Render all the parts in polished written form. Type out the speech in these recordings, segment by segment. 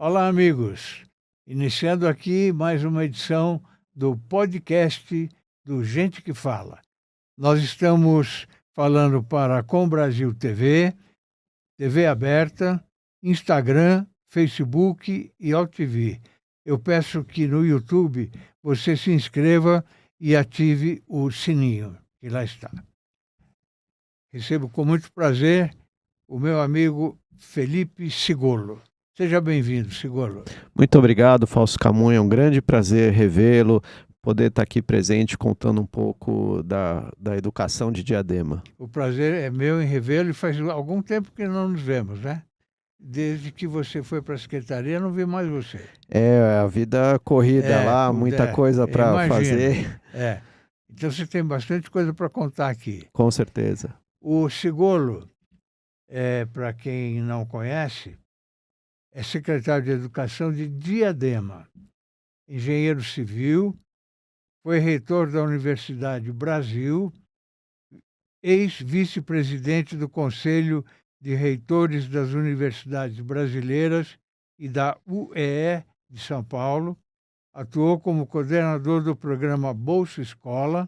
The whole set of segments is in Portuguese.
Olá, amigos. Iniciando aqui mais uma edição do podcast do Gente que Fala. Nós estamos falando para a Com Brasil TV, TV aberta, Instagram, Facebook e OutTV. Eu peço que no YouTube você se inscreva e ative o sininho, que lá está. Recebo com muito prazer o meu amigo Felipe Sigolo. Seja bem-vindo, Sigolo. Muito obrigado, Fausto Camunha. É um grande prazer revê-lo, poder estar aqui presente contando um pouco da educação de Diadema. O prazer é meu em revê-lo e faz algum tempo que não nos vemos, né? Desde que você foi para a secretaria, não vi mais você. É, a vida corrida lá, muita coisa para fazer. Então você tem bastante coisa para contar aqui. Com certeza. O Sigolo, para quem não conhece, é secretário de Educação de Diadema, engenheiro civil, foi reitor da Universidade Brasil, ex-vice-presidente do Conselho de Reitores das Universidades Brasileiras e da UEE de São Paulo, atuou como coordenador do programa Bolsa Escola,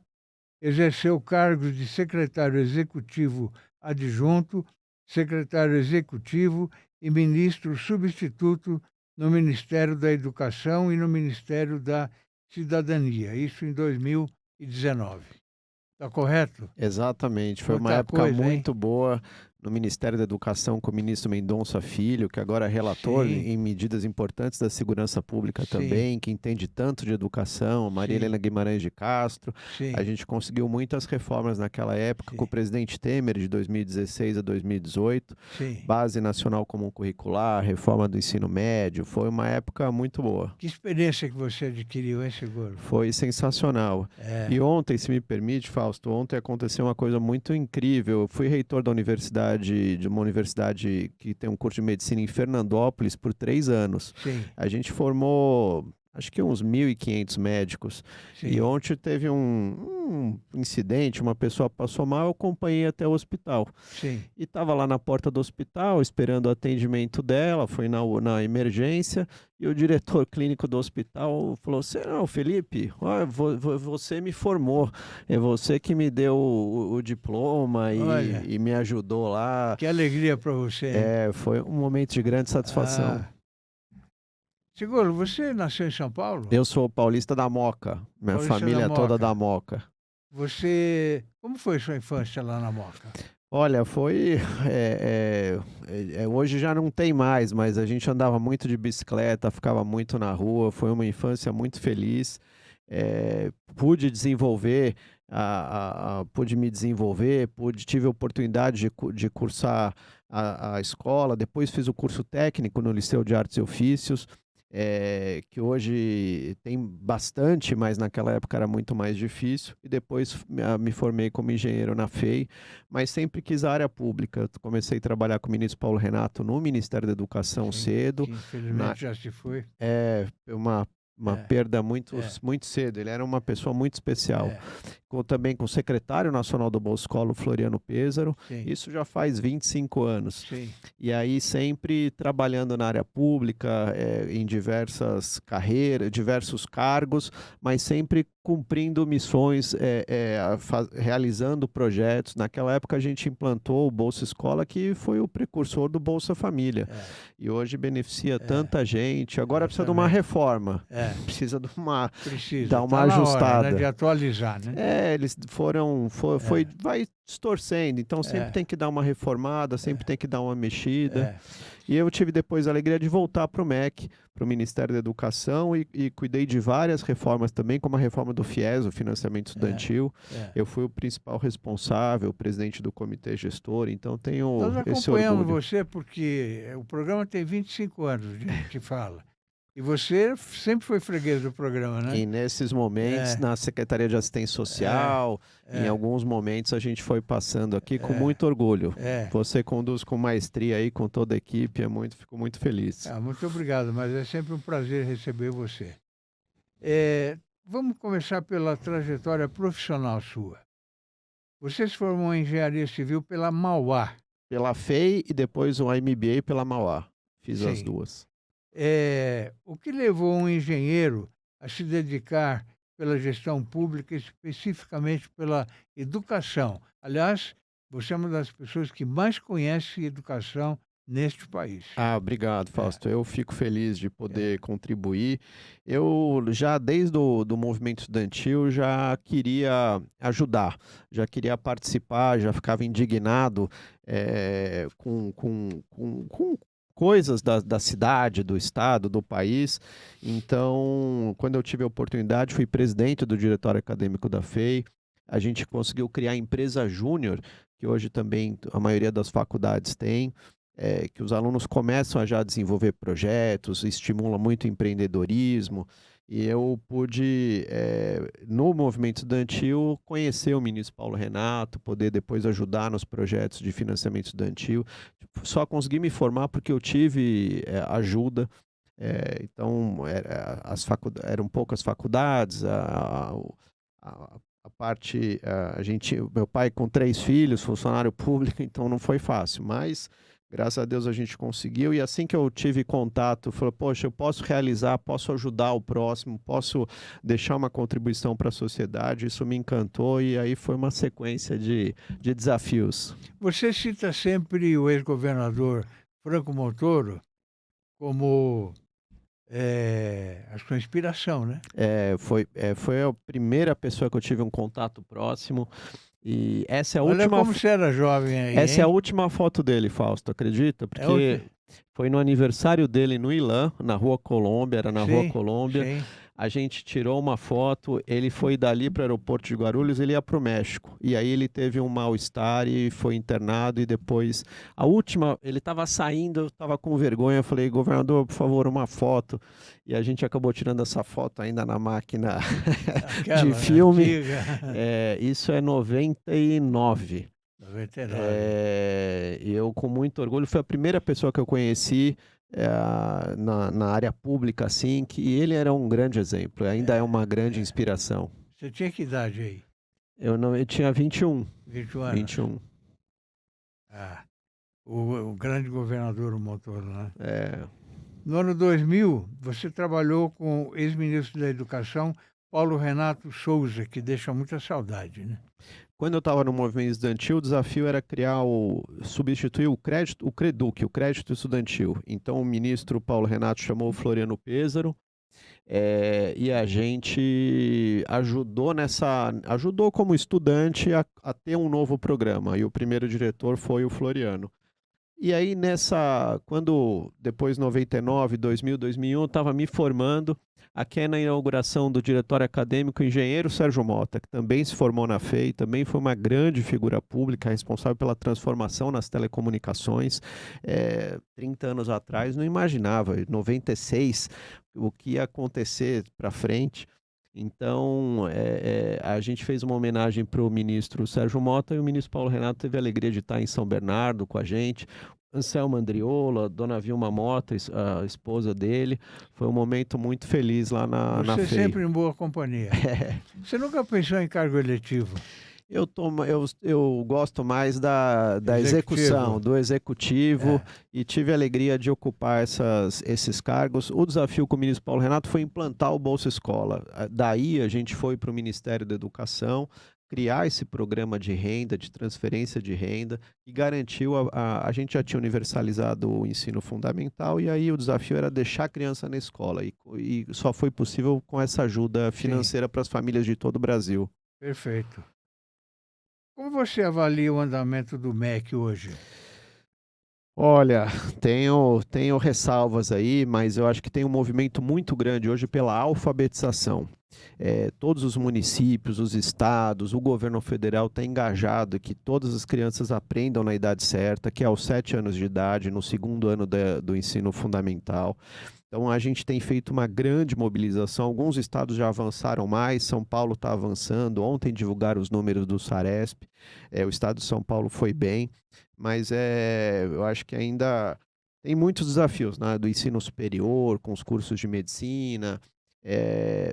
exerceu cargos de secretário executivo adjunto, secretário executivo e ministro substituto no Ministério da Educação e no Ministério da Cidadania, isso em 2019. Está correto? Exatamente, foi uma época muito boa no Ministério da Educação com o ministro Mendonça Filho, que agora é relator em medidas importantes da segurança pública também, que entende tanto de educação, Maria Helena Guimarães de Castro. A gente conseguiu muitas reformas naquela época com o presidente Temer, de 2016 a 2018, Base Nacional Comum Curricular, reforma do ensino médio, foi uma época muito boa. Que experiência que você adquiriu, hein, Seguro? Foi sensacional. E ontem, se me permite, Fausto, ontem aconteceu uma coisa muito incrível. Eu fui reitor da de uma universidade que tem um curso de medicina em Fernandópolis por 3 anos. A gente formou, acho que uns 1.500 médicos. E ontem teve um incidente, uma pessoa passou mal, eu acompanhei até o hospital. E estava lá na porta do hospital, esperando o atendimento dela, foi na emergência, e o diretor clínico do hospital falou assim, não, Felipe, ó, você me formou, é você que me deu o diploma e me ajudou lá. Que alegria para você. Foi um momento de grande satisfação. Sigolo, você nasceu em São Paulo? Eu sou paulista da Moca, minha família é toda da Moca. Como foi sua infância lá na Moca? Olha, hoje já não tem mais, mas a gente andava muito de bicicleta, ficava muito na rua, foi uma infância muito feliz. Pude desenvolver, pude me desenvolver, tive a oportunidade de cursar a escola, depois fiz o curso técnico no Liceu de Artes e Ofícios, que hoje tem bastante, mas naquela época era muito mais difícil, e depois me formei como engenheiro na FEI, mas sempre quis a área pública. Comecei a trabalhar com o ministro Paulo Renato no Ministério da Educação cedo. Que infelizmente já se foi. Uma perda muito cedo, ele era uma pessoa muito especial. Também com o secretário nacional do Bolsa Escola, Floriano Pêsaro, isso já faz 25 anos. E aí sempre trabalhando na área pública, em diversas carreiras, diversos cargos, mas sempre cumprindo missões, realizando projetos. Naquela época a gente implantou o Bolsa Escola, que foi o precursor do Bolsa Família. E hoje beneficia tanta gente. Agora precisa de uma reforma. Precisa dar uma ajustada. Hora, né, de atualizar, né? Eles vai distorcendo, então sempre tem que dar uma reformada, sempre tem que dar uma mexida. E eu tive depois a alegria de voltar para o MEC, para o Ministério da Educação, e cuidei de várias reformas também, como a reforma do FIES, o financiamento estudantil. Eu fui o principal responsável, o presidente do comitê gestor, então tenho esse orgulho. Nós acompanhamos você porque o programa tem 25 anos que fala. E você sempre foi freguês do programa, né? E nesses momentos, na Secretaria de Assistência Social, em alguns momentos a gente foi passando aqui com muito orgulho. Você conduz com maestria aí, com toda a equipe, fico muito feliz. Muito obrigado, mas é sempre um prazer receber você. Vamos começar pela trajetória profissional sua. Você se formou em Engenharia Civil pela Mauá. Pela FEI e depois o MBA pela Mauá. Fiz as duas. o que levou um engenheiro a se dedicar pela gestão pública, especificamente pela educação? Aliás, você é uma das pessoas que mais conhece educação neste país. Obrigado, É, Fausto. Eu fico feliz de é. poder contribuir. Eu já desde o movimento estudantil já queria ajudar, já queria participar, já ficava indignado com coisas da cidade, do estado, do país. Então, quando eu tive a oportunidade, fui presidente do diretório acadêmico da FEI. A gente conseguiu criar a empresa Júnior, que hoje também a maioria das faculdades tem, que os alunos começam a já desenvolver projetos, estimula muito o empreendedorismo, e eu pude, no movimento estudantil, conhecer o ministro Paulo Renato, poder depois ajudar nos projetos de financiamento estudantil. Só consegui me formar porque eu tive ajuda. Então, eram poucas faculdades, a parte, meu pai com 3 filhos, funcionário público, então não foi fácil, mas graças a Deus a gente conseguiu. E assim que eu tive contato, falei, poxa, eu posso realizar, posso ajudar o próximo, posso deixar uma contribuição para a sociedade. Isso me encantou e aí foi uma sequência de desafios. Você cita sempre o ex-governador Franco Montoro como a sua inspiração, né? Foi a primeira pessoa que eu tive um contato próximo. E Olha como você era jovem aí, essa é a hein? última foto dele, Fausto, acredita? É o Porque foi no aniversário dele no Ilã, na Rua Colômbia, era na Rua Sim, Colômbia. sim. A gente tirou uma foto, ele foi dali para o aeroporto de Guarulhos, ele ia para o México. E aí ele teve um mal-estar e foi internado. E depois, a última, ele estava saindo, eu estava com vergonha. Eu falei, governador, por favor, uma foto. E a gente acabou tirando essa foto ainda na máquina de Aquela filme. antiga. Isso é 99. 99. E eu, com muito orgulho, foi a primeira pessoa que eu conheci na área pública, assim, que ele era um grande exemplo, ainda é uma grande inspiração. Você tinha que idade aí? Eu tinha 21. 21 anos. 21. Ah, o grande governador Montoro, né? É, No ano 2000, você trabalhou com o ex-ministro da Educação, Paulo Renato Souza, que deixa muita saudade, né? Quando eu estava no movimento estudantil, o desafio era substituir o CREDUC, o crédito estudantil. Então o ministro Paulo Renato chamou o Floriano Pêssaro, e a gente ajudou como estudante a ter um novo programa. E o primeiro diretor foi o Floriano. E aí depois 99, 2000, 2001, eu estava me formando, aqui na inauguração do diretório acadêmico, o engenheiro Sérgio Mota, que também se formou na FEI, também foi uma grande figura pública, responsável pela transformação nas telecomunicações. 30 anos atrás, não imaginava, em 96, o que ia acontecer para frente. Então, a gente fez uma homenagem para o ministro Sérgio Mota e o ministro Paulo Renato teve a alegria de estar em São Bernardo com a gente. Anselmo Andriola, Dona Vilma Mota, a esposa dele. Foi um momento muito feliz lá na Você FEI. sempre em boa companhia. Você nunca pensou em cargo eletivo? Eu gosto mais da execução, do executivo, e tive a alegria de ocupar esses cargos. O desafio com o ministro Paulo Renato foi implantar o Bolsa Escola. Daí a gente foi para o Ministério da Educação, criar esse programa de renda, de transferência de renda, e garantiu, a gente já tinha universalizado o ensino fundamental, e aí o desafio era deixar a criança na escola, e só foi possível com essa ajuda financeira para as famílias de todo o Brasil. Perfeito. Como você avalia o andamento do MEC hoje? Olha, tenho ressalvas aí, mas eu acho que tem um movimento muito grande hoje pela alfabetização. Todos os municípios, os estados, o governo federal está engajado que todas as crianças aprendam na idade certa, que é aos 7 anos de idade, no segundo ano do ensino fundamental. Então, a gente tem feito uma grande mobilização. Alguns estados já avançaram mais, São Paulo está avançando. Ontem divulgaram os números do Saresp. O estado de São Paulo foi bem, mas eu acho que ainda tem muitos desafios, né, do ensino superior, com os cursos de medicina,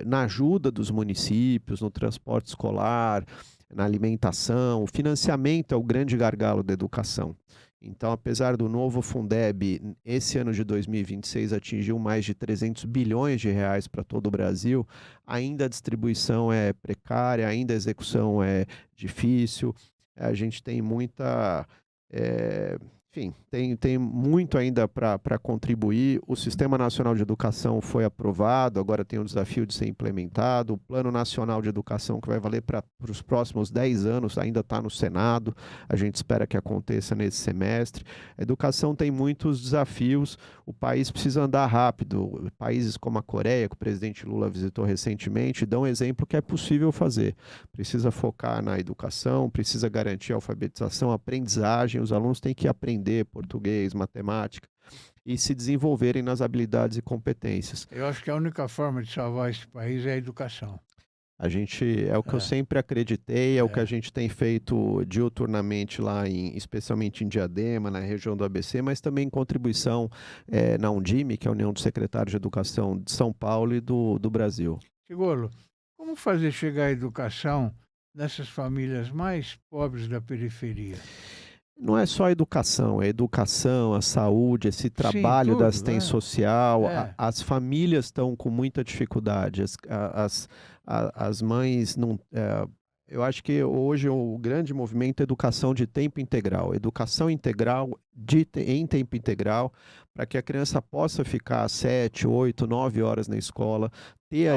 na ajuda dos municípios, no transporte escolar, na alimentação. O financiamento é o grande gargalo da educação. Então, apesar do novo Fundeb, esse ano de 2026 atingiu mais de 300 bilhões de reais para todo o Brasil, ainda a distribuição é precária, ainda a execução é difícil, a gente tem muita, enfim, tem muito ainda para contribuir. O Sistema Nacional de Educação foi aprovado, agora tem o desafio de ser implementado. O Plano Nacional de Educação, que vai valer para os próximos 10 anos, ainda está no Senado. A gente espera que aconteça nesse semestre. A educação tem muitos desafios, o país precisa andar rápido. Países como a Coreia, que o presidente Lula visitou recentemente, dão exemplo que é possível fazer. Precisa focar na educação, precisa garantir a alfabetização, a aprendizagem. Os alunos têm que aprender português, matemática e se desenvolverem nas habilidades e competências. Eu acho que a única forma de salvar esse país é a educação. A gente, é o que eu sempre acreditei, é o que a gente tem feito diuturnamente lá, especialmente em Diadema, na região do ABC, mas também em contribuição na Undime, que é a União dos Secretários de Educação de São Paulo e do Brasil. Tigolo, como fazer chegar a educação nessas famílias mais pobres da periferia? Não é só a educação, a saúde, esse trabalho tudo, da assistência social. As famílias estão com muita dificuldade. As mães não. Eu acho que hoje o grande movimento é educação de tempo integral. Educação integral em tempo integral, para que a criança possa ficar 7, 8, 9 horas na escola, ter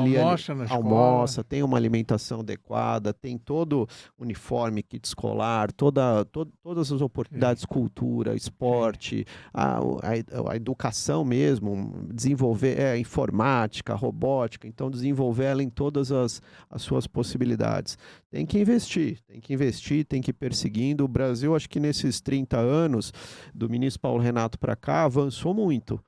almoça, tem uma alimentação adequada, tem todo o uniforme, kit escolar, todas as oportunidades, cultura, esporte, a educação mesmo, desenvolver informática, robótica, então desenvolver ela em todas as suas possibilidades. Tem que investir, tem que ir perseguindo. O Brasil, acho que nesses 30 anos, do ministro Paulo Renato para cá, avançou muito.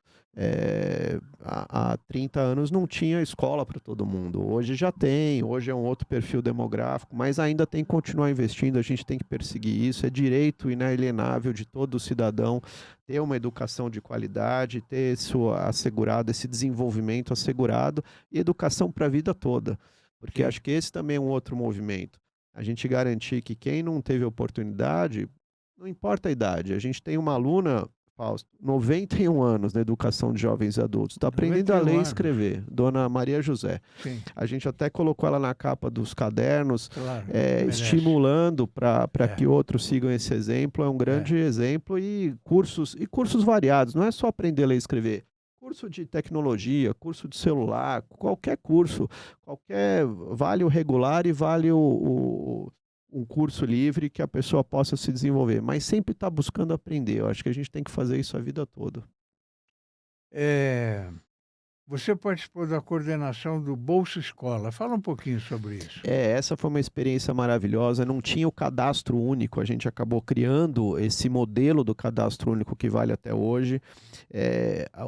Há 30 anos não tinha escola para todo mundo. Hoje já tem, hoje é um outro perfil demográfico, mas ainda tem que continuar investindo, a gente tem que perseguir isso. É direito inalienável de todo cidadão ter uma educação de qualidade, ter esse desenvolvimento assegurado e educação para a vida toda. Porque acho que esse também é um outro movimento. A gente garantir que quem não teve oportunidade, não importa a idade. A gente tem uma aluna, Fausto, 91 anos na educação de jovens e adultos, está aprendendo a ler e escrever, Dona Maria José. Sim. A gente até colocou ela na capa dos cadernos, estimulando para que outros sigam esse exemplo. É um grande exemplo e cursos variados. Não é só aprender a ler e escrever. Curso de tecnologia, curso de celular, qualquer curso, vale o regular e vale um curso livre que a pessoa possa se desenvolver, mas sempre está buscando aprender. Eu acho que a gente tem que fazer isso a vida toda. Você participou da coordenação do Bolsa Escola. Fala um pouquinho sobre isso. Essa foi uma experiência maravilhosa. Não tinha o cadastro único. A gente acabou criando esse modelo do cadastro único que vale até hoje.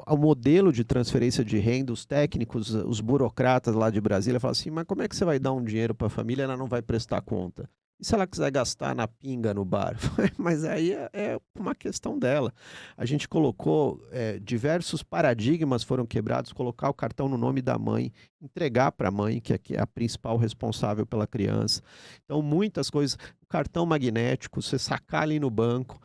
O modelo de transferência de renda, os técnicos, os burocratas lá de Brasília falam assim, mas como é que você vai dar um dinheiro para a família e ela não vai prestar conta? E se ela quiser gastar na pinga no bar? Mas aí é uma questão dela. A gente colocou, diversos paradigmas foram quebrados, colocar o cartão no nome da mãe, entregar para a mãe, que é a principal responsável pela criança. Então, muitas coisas, o cartão magnético, você sacar ali no banco,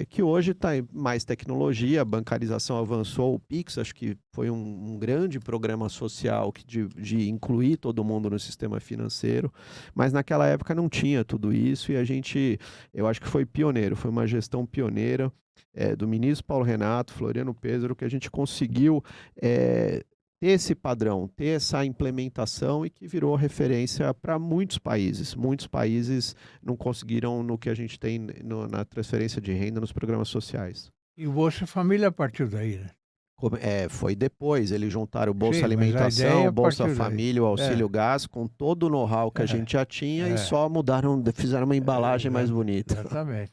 que hoje está mais tecnologia, a bancarização avançou, o Pix, acho que foi um grande programa social de incluir todo mundo no sistema financeiro, mas naquela época não tinha tudo isso e eu acho que foi pioneiro, foi uma gestão pioneira do ministro Paulo Renato, Floriano Pêssaro, que a gente conseguiu ter esse padrão, ter essa implementação e que virou referência para muitos países. Muitos países não conseguiram no que a gente tem na transferência de renda nos programas sociais. E o Bolsa Família partiu daí, né? Foi depois, eles juntaram o Bolsa Alimentação, o Bolsa Família, o Auxílio Gás, com todo o know-how que a gente já tinha e só fizeram uma embalagem mais bonita. Exatamente.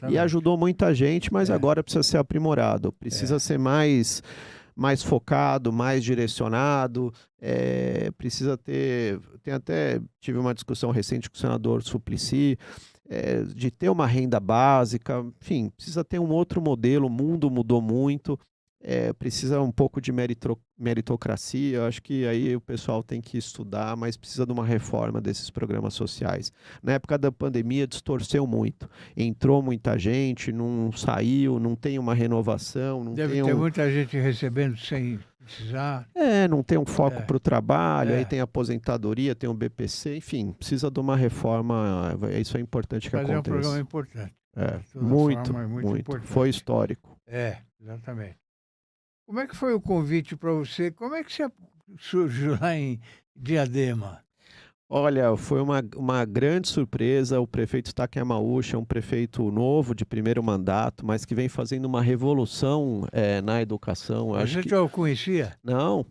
E ajudou muita gente, mas agora precisa ser aprimorado, precisa ser mais focado, mais direcionado, tive uma discussão recente com o senador Suplicy, de ter uma renda básica, enfim, precisa ter um outro modelo, o mundo mudou muito, precisa um pouco de meritocracia. Eu acho que aí o pessoal tem que estudar, mas precisa de uma reforma desses programas sociais. Na época da pandemia, distorceu muito. Entrou muita gente, não saiu, não tem uma renovação, não Deve tem ter muita gente recebendo sem precisar. não tem um foco É, para o trabalho, aí é. tem aposentadoria, tem o BPC, enfim, precisa de uma reforma. Isso é importante que Mas é um programa aconteça. importante. É, De toda muito, forma, é muito muito. Foi importante. histórico. Exatamente. Como é que foi o convite para você? Como é que você surgiu lá em Diadema? Olha, foi uma grande surpresa. O prefeito Takayamauchi é um prefeito novo, de primeiro mandato, mas que vem fazendo uma revolução na educação. Eu Mas acho você que já o conhecia? não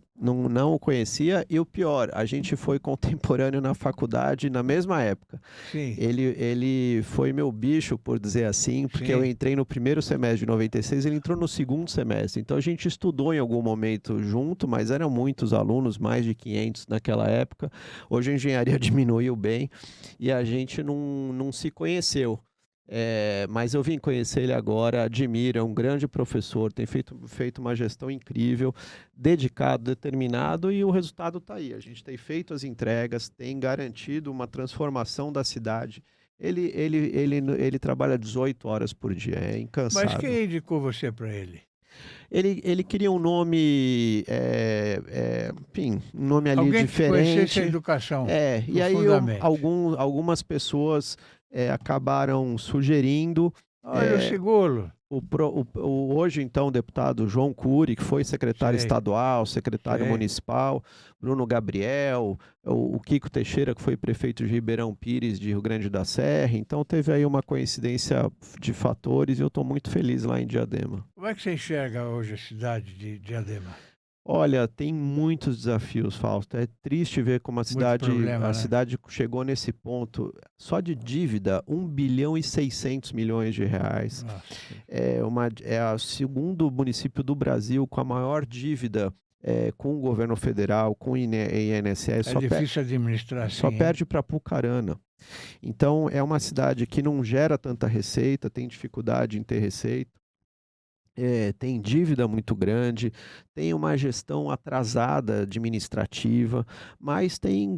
o conhecia. E o pior, a gente foi contemporâneo na faculdade na mesma época. Sim, Ele foi meu bicho, por dizer assim, porque eu sim. entrei no primeiro semestre de 96, ele entrou no segundo semestre. Então a gente estudou em algum momento junto, mas eram muitos alunos, mais de 500 naquela época. Hoje a engenharia diminuiu bem e a gente não se conheceu. Mas eu vim conhecer ele agora, admiro, é um grande professor, tem feito uma gestão incrível, dedicado, determinado, e o resultado está aí. A gente tem feito as entregas, tem garantido uma transformação da cidade. Ele trabalha 18 horas por dia, é Mas incansável. quem indicou você para ele? Ele queria um nome, enfim, um nome ali Alguém que conhecesse a diferente. educação E aí profundamente. algumas pessoas acabaram sugerindo. Olha o Segulo. Hoje, então, o deputado João Cury, que foi secretário Sei, estadual, secretário sei. municipal, Bruno Gabriel, o Kiko Teixeira, que foi prefeito de Ribeirão Pires, de Rio Grande da Serra. Então, teve aí uma coincidência de fatores e eu estou muito feliz lá em Diadema. Como é que você enxerga hoje a cidade de Diadema? Olha, tem muitos desafios, Fausto. É triste ver como Muito problema, a né? cidade chegou nesse ponto. Só de dívida, 1,6 bilhão de reais. Nossa. É o segundo município do Brasil com a maior dívida com o governo federal, com o INSS. É difícil administrar Só assim, hein? perde para Apucarana. Então, é uma cidade que não gera tanta receita, tem dificuldade em ter receita. Tem dívida muito grande, tem uma gestão atrasada administrativa, mas tem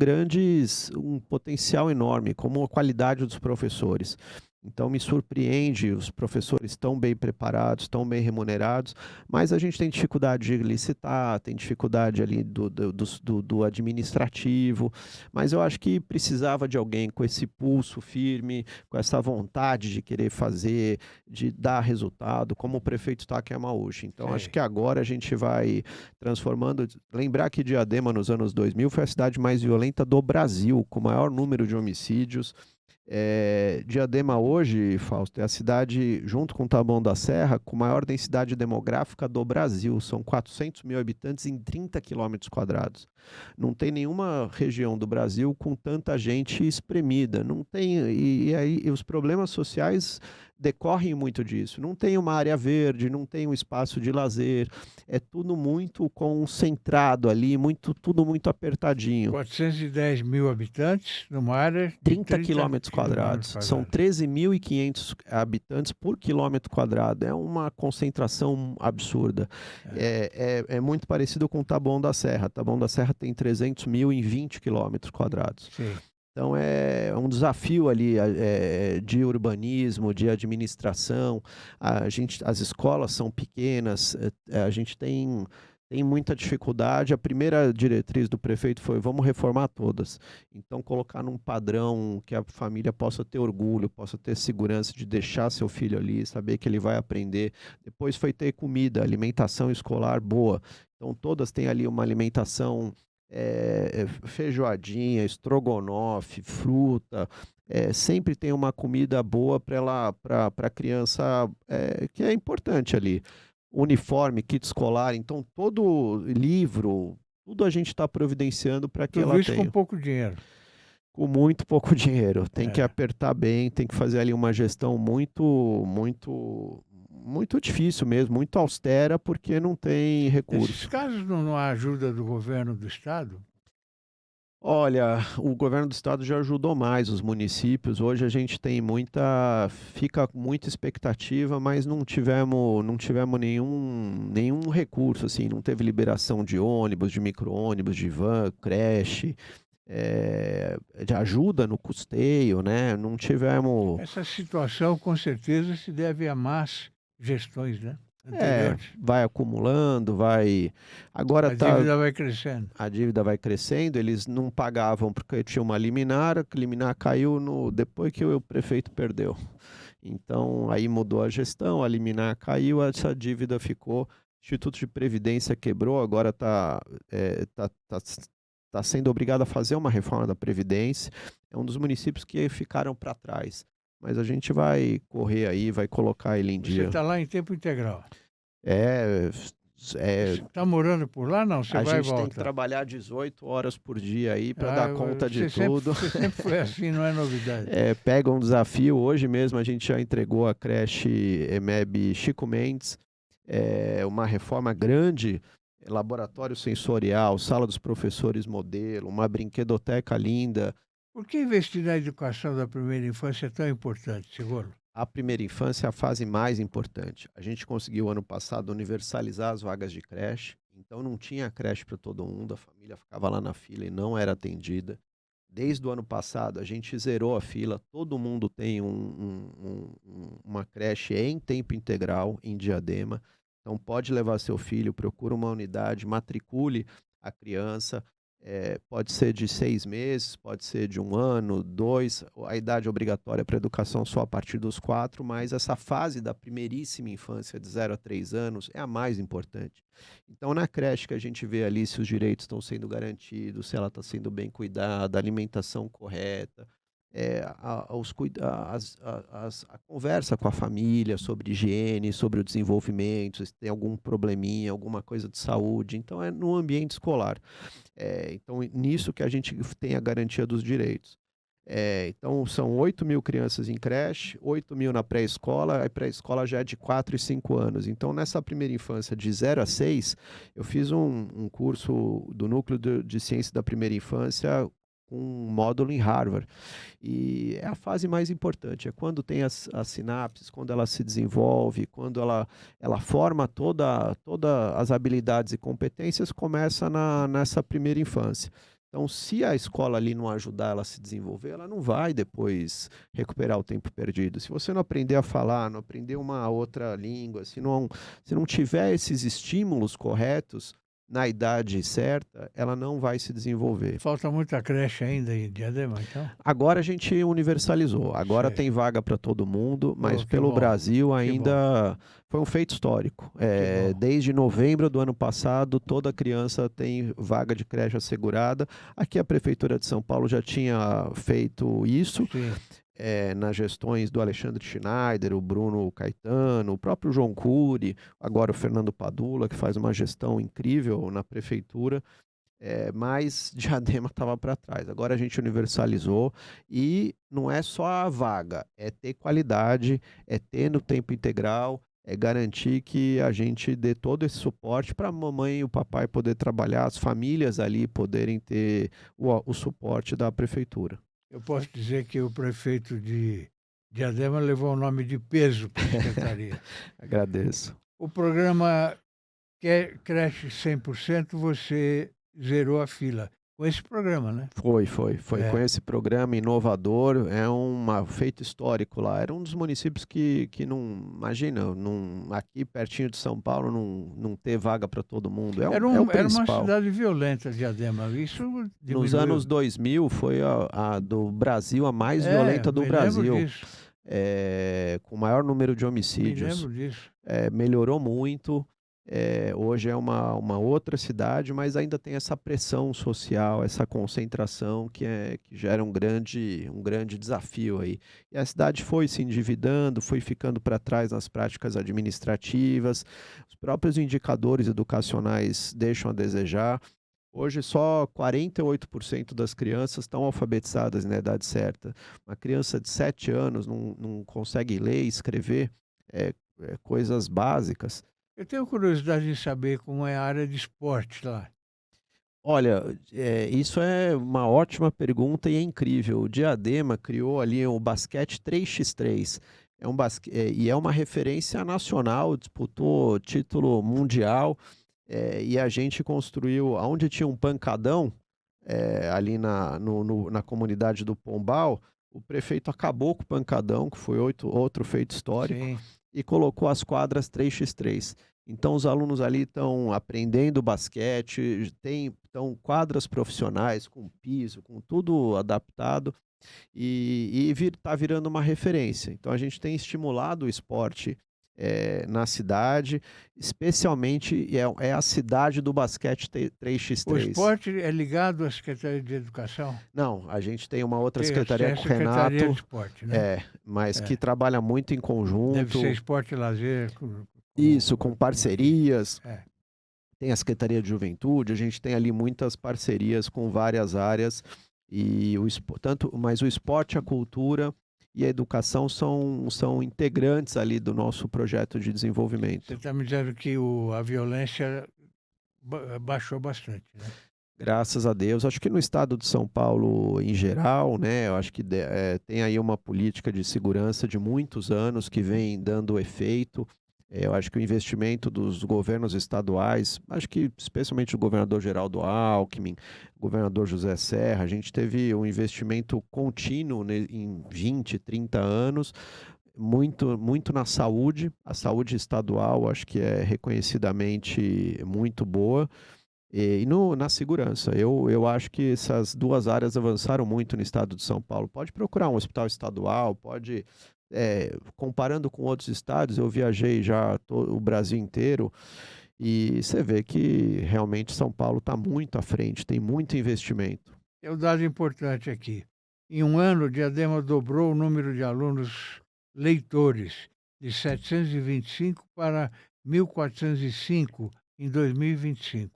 um potencial enorme, como a qualidade dos professores. Então me surpreende, os professores estão bem preparados, estão bem remunerados, mas a gente tem dificuldade de licitar, tem dificuldade ali do administrativo, mas eu acho que precisava de alguém com esse pulso firme, com essa vontade de querer fazer, de dar resultado, como o prefeito Takayamauchi. Então, acho Sei. que agora a gente vai transformando. Lembrar que Diadema, nos anos 2000, foi a cidade mais violenta do Brasil, com o maior número de homicídios. Diadema hoje, Fausto, é a cidade, junto com Taboão da Serra, com maior densidade demográfica do Brasil. São 400 mil habitantes em 30 quilômetros quadrados. Não tem nenhuma região do Brasil com tanta gente espremida. Não tem, e aí os problemas sociais decorrem muito disso. Não tem uma área verde, não tem um espaço de lazer. É tudo muito concentrado ali, tudo muito apertadinho. 410 mil habitantes numa área de 30 quilômetros quadrados. São 13.500 habitantes por quilômetro quadrado. É uma concentração absurda. É muito parecido com o Taboão da Serra. Taboão da Serra tem 300 mil em 20 quilômetros quadrados. Sim. Então é um desafio ali de urbanismo, de administração. As escolas são pequenas, a gente tem muita dificuldade. A primeira diretriz do prefeito foi: vamos reformar todas. Então, colocar num padrão que a família possa ter orgulho, possa ter segurança de deixar seu filho ali, saber que ele vai aprender. Depois foi ter comida, alimentação escolar boa. Então, todas têm ali uma alimentação feijoadinha, estrogonofe, fruta. Sempre tem uma comida boa para a criança, que é importante ali. Uniforme, kit escolar, então todo livro, tudo a gente está providenciando para que Tudo ela isso tenha. com pouco dinheiro. Com muito pouco dinheiro. Tem que apertar bem, tem que fazer ali uma gestão muito, muito, muito difícil mesmo, muito austera, porque não tem recurso. Nesses casos não há ajuda do governo do estado? Olha, o governo do estado já ajudou mais os municípios. Hoje a gente tem fica muita expectativa, mas não tivemos nenhum recurso, assim, não teve liberação de ônibus, de micro-ônibus, de van, creche, de ajuda no custeio, né? Não tivemos. Essa situação, com certeza, se deve a más gestões, né, anteriores. Vai acumulando, vai. Agora A dívida vai crescendo. a dívida vai crescendo, eles não pagavam porque tinha uma liminar, a liminar caiu depois que o prefeito perdeu. Então, aí mudou a gestão, a liminar caiu, essa dívida ficou. O Instituto de Previdência quebrou, agora tá sendo obrigado a fazer uma reforma da Previdência. É um dos municípios que ficaram para trás. Mas a gente vai correr aí, vai colocar ele em Você dia. está lá em tempo integral. É, Você está morando por lá? Não, você a vai e gente tem que volta. trabalhar 18 horas por dia aí para dar conta de Você tudo. você sempre foi assim, não é novidade. Pega um desafio. Hoje mesmo a gente já entregou a creche EMEB Chico Mendes, uma reforma grande, laboratório sensorial, sala dos professores modelo, uma brinquedoteca linda. Por que investir na educação da primeira infância é tão importante, Seguro? A primeira infância é a fase mais importante. A gente conseguiu ano passado universalizar as vagas de creche, então não tinha creche para todo mundo, a família ficava lá na fila e não era atendida. Desde o ano passado, a gente zerou a fila, todo mundo tem uma creche em tempo integral em Diadema. Então, pode levar seu filho, procura uma unidade, matricule a criança. Pode ser de 6 meses, pode ser de 1 ano, 2. A idade obrigatória para educação só a partir dos 4, mas essa fase da primeiríssima infância, de 0 a 3 anos, é a mais importante. Então, na creche que a gente vê ali se os direitos estão sendo garantidos, se ela está sendo bem cuidada, a alimentação correta, a conversa com a família sobre higiene, sobre o desenvolvimento, se tem algum probleminha, alguma coisa de saúde. Então, é no ambiente escolar. Então, nisso que a gente tem a garantia dos direitos. Então, são 8.000 crianças em creche, 8.000 na pré-escola, a pré-escola já é de 4 e 5 anos. Então, nessa primeira infância, de 0 a 6, eu fiz um curso do Núcleo de Ciência da Primeira Infância com um módulo em Harvard. E é a fase mais importante, é quando tem as sinapses, quando ela se desenvolve, quando ela forma todas as habilidades e competências, começa nessa primeira infância. Então, se a escola ali não ajudar ela a se desenvolver, ela não vai depois recuperar o tempo perdido. Se você não aprender a falar, não aprender uma outra língua, se não tiver esses estímulos corretos na idade certa, ela não vai se desenvolver. Falta muita creche ainda em Diadema, então? Agora a gente universalizou. Agora Sei. tem vaga para todo mundo, mas Que pelo bom, Brasil que bom. ainda foi um feito histórico. bom. Desde novembro do ano passado, toda criança tem vaga de creche assegurada. Aqui a Prefeitura de São Paulo já tinha feito isso. Sim. Nas gestões do Alexandre Schneider, o Bruno Caetano, o próprio João Cury, agora o Fernando Padula, que faz uma gestão incrível na prefeitura, mas Diadema estava para trás. Agora a gente universalizou e não é só a vaga, é ter qualidade, é ter no tempo integral, é garantir que a gente dê todo esse suporte para a mamãe e o papai poder trabalhar, as famílias ali poderem ter o suporte da prefeitura. Eu posso dizer que o prefeito de Diadema levou um nome de peso para a secretaria. Agradeço. O programa Creche 100%, você zerou a fila com esse programa, né? Foi. Com esse programa inovador, é um feito histórico lá. Era um dos municípios que não, imagina, aqui pertinho de São Paulo, não ter vaga para todo mundo. Era o uma principal. cidade violenta, Diadema. Isso diminuiu. Nos anos 2000, foi a do Brasil, a mais violenta do me Brasil. lembro disso. Com o maior número de homicídios. Me lembro disso. Melhorou muito. Hoje é uma outra cidade, mas ainda tem essa pressão social, essa concentração que gera um grande desafio aí. E a cidade foi se endividando, foi ficando para trás nas práticas administrativas, os próprios indicadores educacionais deixam a desejar. Hoje só 48% das crianças estão alfabetizadas na idade certa. Uma criança de 7 anos não consegue ler e escrever coisas básicas. Eu tenho curiosidade em saber como é a área de esporte lá. Olha, isso é uma ótima pergunta e é incrível. O Diadema criou ali o basquete 3x3. E é uma referência nacional, disputou título mundial, e a gente construiu, onde tinha um pancadão, ali na comunidade do Pombal, o prefeito acabou com o pancadão, que foi outro feito histórico, Sim. e colocou as quadras 3x3. Então, os alunos ali estão aprendendo basquete, estão quadras profissionais, com piso, com tudo adaptado, e está virando uma referência. Então, a gente tem estimulado o esporte na cidade, especialmente é a cidade do basquete O 3x3. esporte é ligado à Secretaria de Educação? Não, a gente tem uma outra Tem secretaria a com o Secretaria de Renato, Esporte, né? mas que É. trabalha muito em Deve ser conjunto. esporte e lazer. Isso, com parcerias. É. Tem a Secretaria de Juventude, a gente tem ali muitas parcerias com várias áreas, mas o esporte, a cultura e a educação são integrantes ali do nosso projeto de Você desenvolvimento. está me dizendo que a violência baixou bastante, né? Graças a Deus. Acho que no estado de São Paulo em geral, né, eu acho que tem aí uma política de segurança de muitos anos que vem dando efeito. Eu acho que o investimento dos governos estaduais, acho que especialmente o governador Geraldo Alckmin, governador José Serra, a gente teve um investimento contínuo em 20, 30 anos, muito, muito na saúde. A saúde estadual acho que é reconhecidamente muito boa. Na segurança, eu acho que essas duas áreas avançaram muito no estado de São Paulo. Pode procurar um hospital estadual, comparando com outros estados, eu viajei já o Brasil inteiro e você vê que realmente São Paulo está muito à frente, tem muito investimento. Tem um dado importante aqui. Em um ano, Diadema dobrou o número de alunos leitores, de 725 para 1.405 em 2025.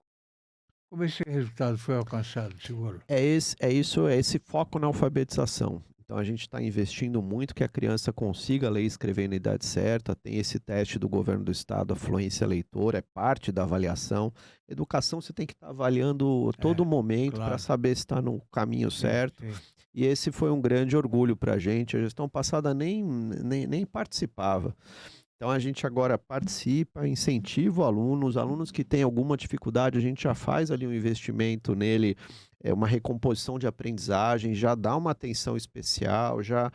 Como esse resultado foi alcançado, Seguro? É esse foco na alfabetização. Então a gente está investindo muito que a criança consiga ler e escrever na idade certa. Tem esse teste do governo do estado, a fluência leitora, é parte da avaliação. Educação você tem que estar avaliando todo momento para Claro. saber se está no caminho certo. Sim. E esse foi um grande orgulho para a gente. A gestão passada nem participava. Então a gente agora participa, incentiva o aluno, os alunos que têm alguma dificuldade, a gente já faz ali um investimento nele, uma recomposição de aprendizagem, já dá uma atenção especial, já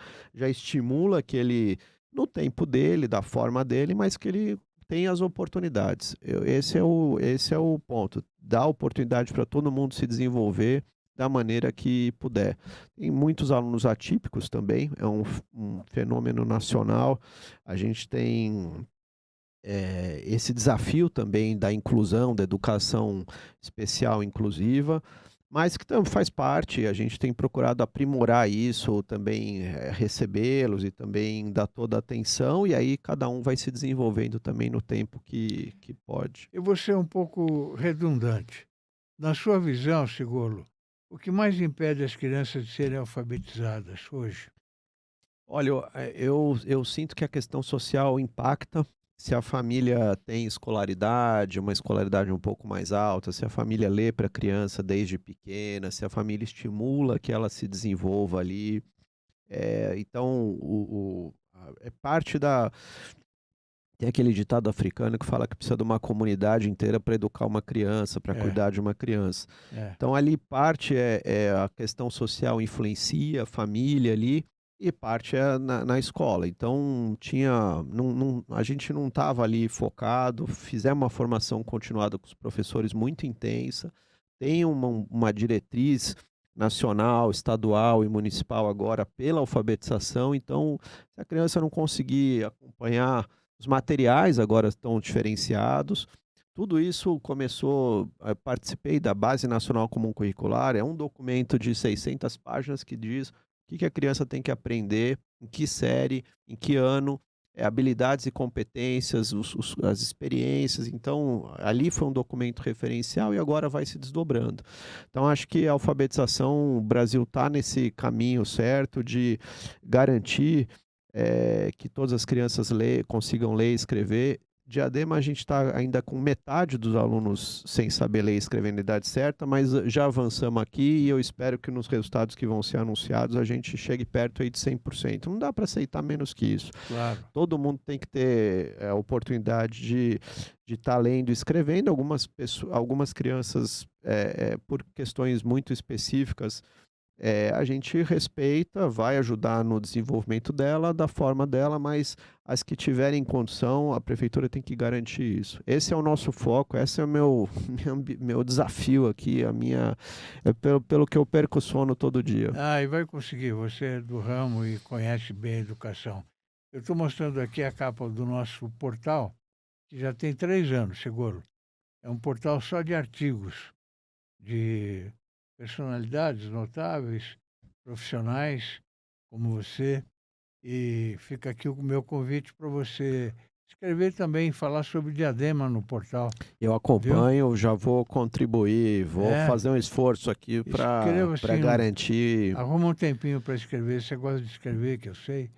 estimula que ele, no tempo dele, da forma dele, mas que ele tenha as oportunidades. Esse é o ponto, dar oportunidade para todo mundo se desenvolver da maneira que puder. Tem muitos alunos atípicos também, é um fenômeno nacional. A gente tem esse desafio também da inclusão, da educação especial inclusiva, mas que também faz parte, a gente tem procurado aprimorar isso, também recebê-los e também dar toda a atenção, e aí cada um vai se desenvolvendo também no tempo que pode. Eu vou ser um pouco redundante. Na sua visão, Sigolo, o que mais impede as crianças de serem alfabetizadas hoje? Olha, eu sinto que a questão social impacta. Se a família tem escolaridade, uma escolaridade um pouco mais alta, se a família lê para a criança desde pequena, se a família estimula que ela se desenvolva ali, então é parte da. Tem aquele ditado africano que fala que precisa de uma comunidade inteira para educar uma criança, para É, cuidar de uma criança. é. Então ali parte é a questão social influencia a família ali e parte é na escola. Então a gente não estava ali focado, fizemos uma formação continuada com os professores muito intensa, tem uma diretriz nacional, estadual e municipal agora pela alfabetização. Então, se a criança não conseguir acompanhar, os materiais agora estão diferenciados. Tudo isso começou, participei da Base Nacional Comum Curricular, é um documento de 600 páginas que diz o que a criança tem que aprender, em que série, em que ano, habilidades e competências, as experiências. Então, ali foi um documento referencial e agora vai se desdobrando. Então, acho que a alfabetização, o Brasil está nesse caminho certo de garantir que todas as crianças consigam ler e escrever Diadema a gente está ainda com metade dos alunos sem saber ler e escrever na idade certa, mas já avançamos aqui e eu espero que nos resultados que vão ser anunciados a gente chegue perto aí de 100%. Não dá para aceitar menos que isso. Claro. Todo mundo tem que ter a oportunidade de estar lendo e escrevendo. Algumas crianças, por questões muito específicas, a gente respeita, vai ajudar no desenvolvimento dela, da forma dela, mas as que tiverem condição, a prefeitura tem que garantir isso. Esse é o nosso foco, esse é o meu desafio aqui, pelo que eu perco o sono todo dia. E vai conseguir, você é do ramo e conhece bem a educação. Eu estou mostrando aqui a capa do nosso portal, que já tem 3 anos, seguro. É um portal só de artigos, de personalidades notáveis, profissionais, como você. E fica aqui o meu convite para você escrever também e falar sobre Diadema no portal. Eu acompanho, já vou contribuir, vou fazer um esforço aqui para garantir. Arruma um tempinho para escrever, você gosta de escrever, que eu sei.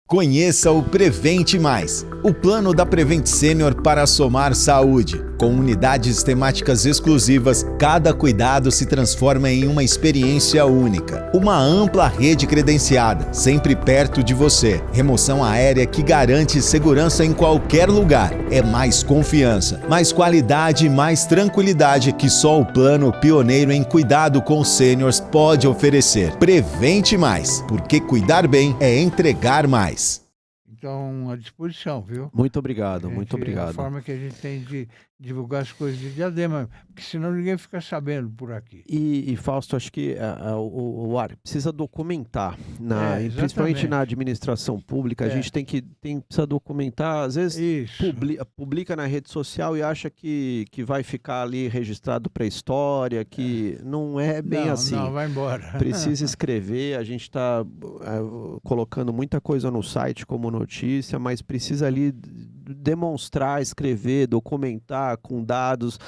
Conheça o Prevente Mais, o plano da Prevent Senior para somar saúde. Com unidades temáticas exclusivas, cada cuidado se transforma em uma experiência única. Uma ampla rede credenciada, sempre perto de você. Remoção aérea que garante segurança em qualquer lugar. É mais confiança, mais qualidade e mais tranquilidade que só o plano pioneiro em cuidado com sêniors pode oferecer. Prevente Mais, porque cuidar bem é entregar mais. Então, à disposição, viu? Muito obrigado, muito obrigado. É a forma que a gente tem de divulgar as coisas de Diadema, porque senão ninguém fica sabendo por aqui. E Fausto, acho que o AR precisa documentar, principalmente na administração pública, a gente precisa documentar, às vezes publica na rede social e acha que vai ficar ali registrado para a história, que não é bem assim. Não, vai embora. Precisa escrever, a gente está colocando muita coisa no site como notícia, mas precisa ali demonstrar, escrever, documentar com dados,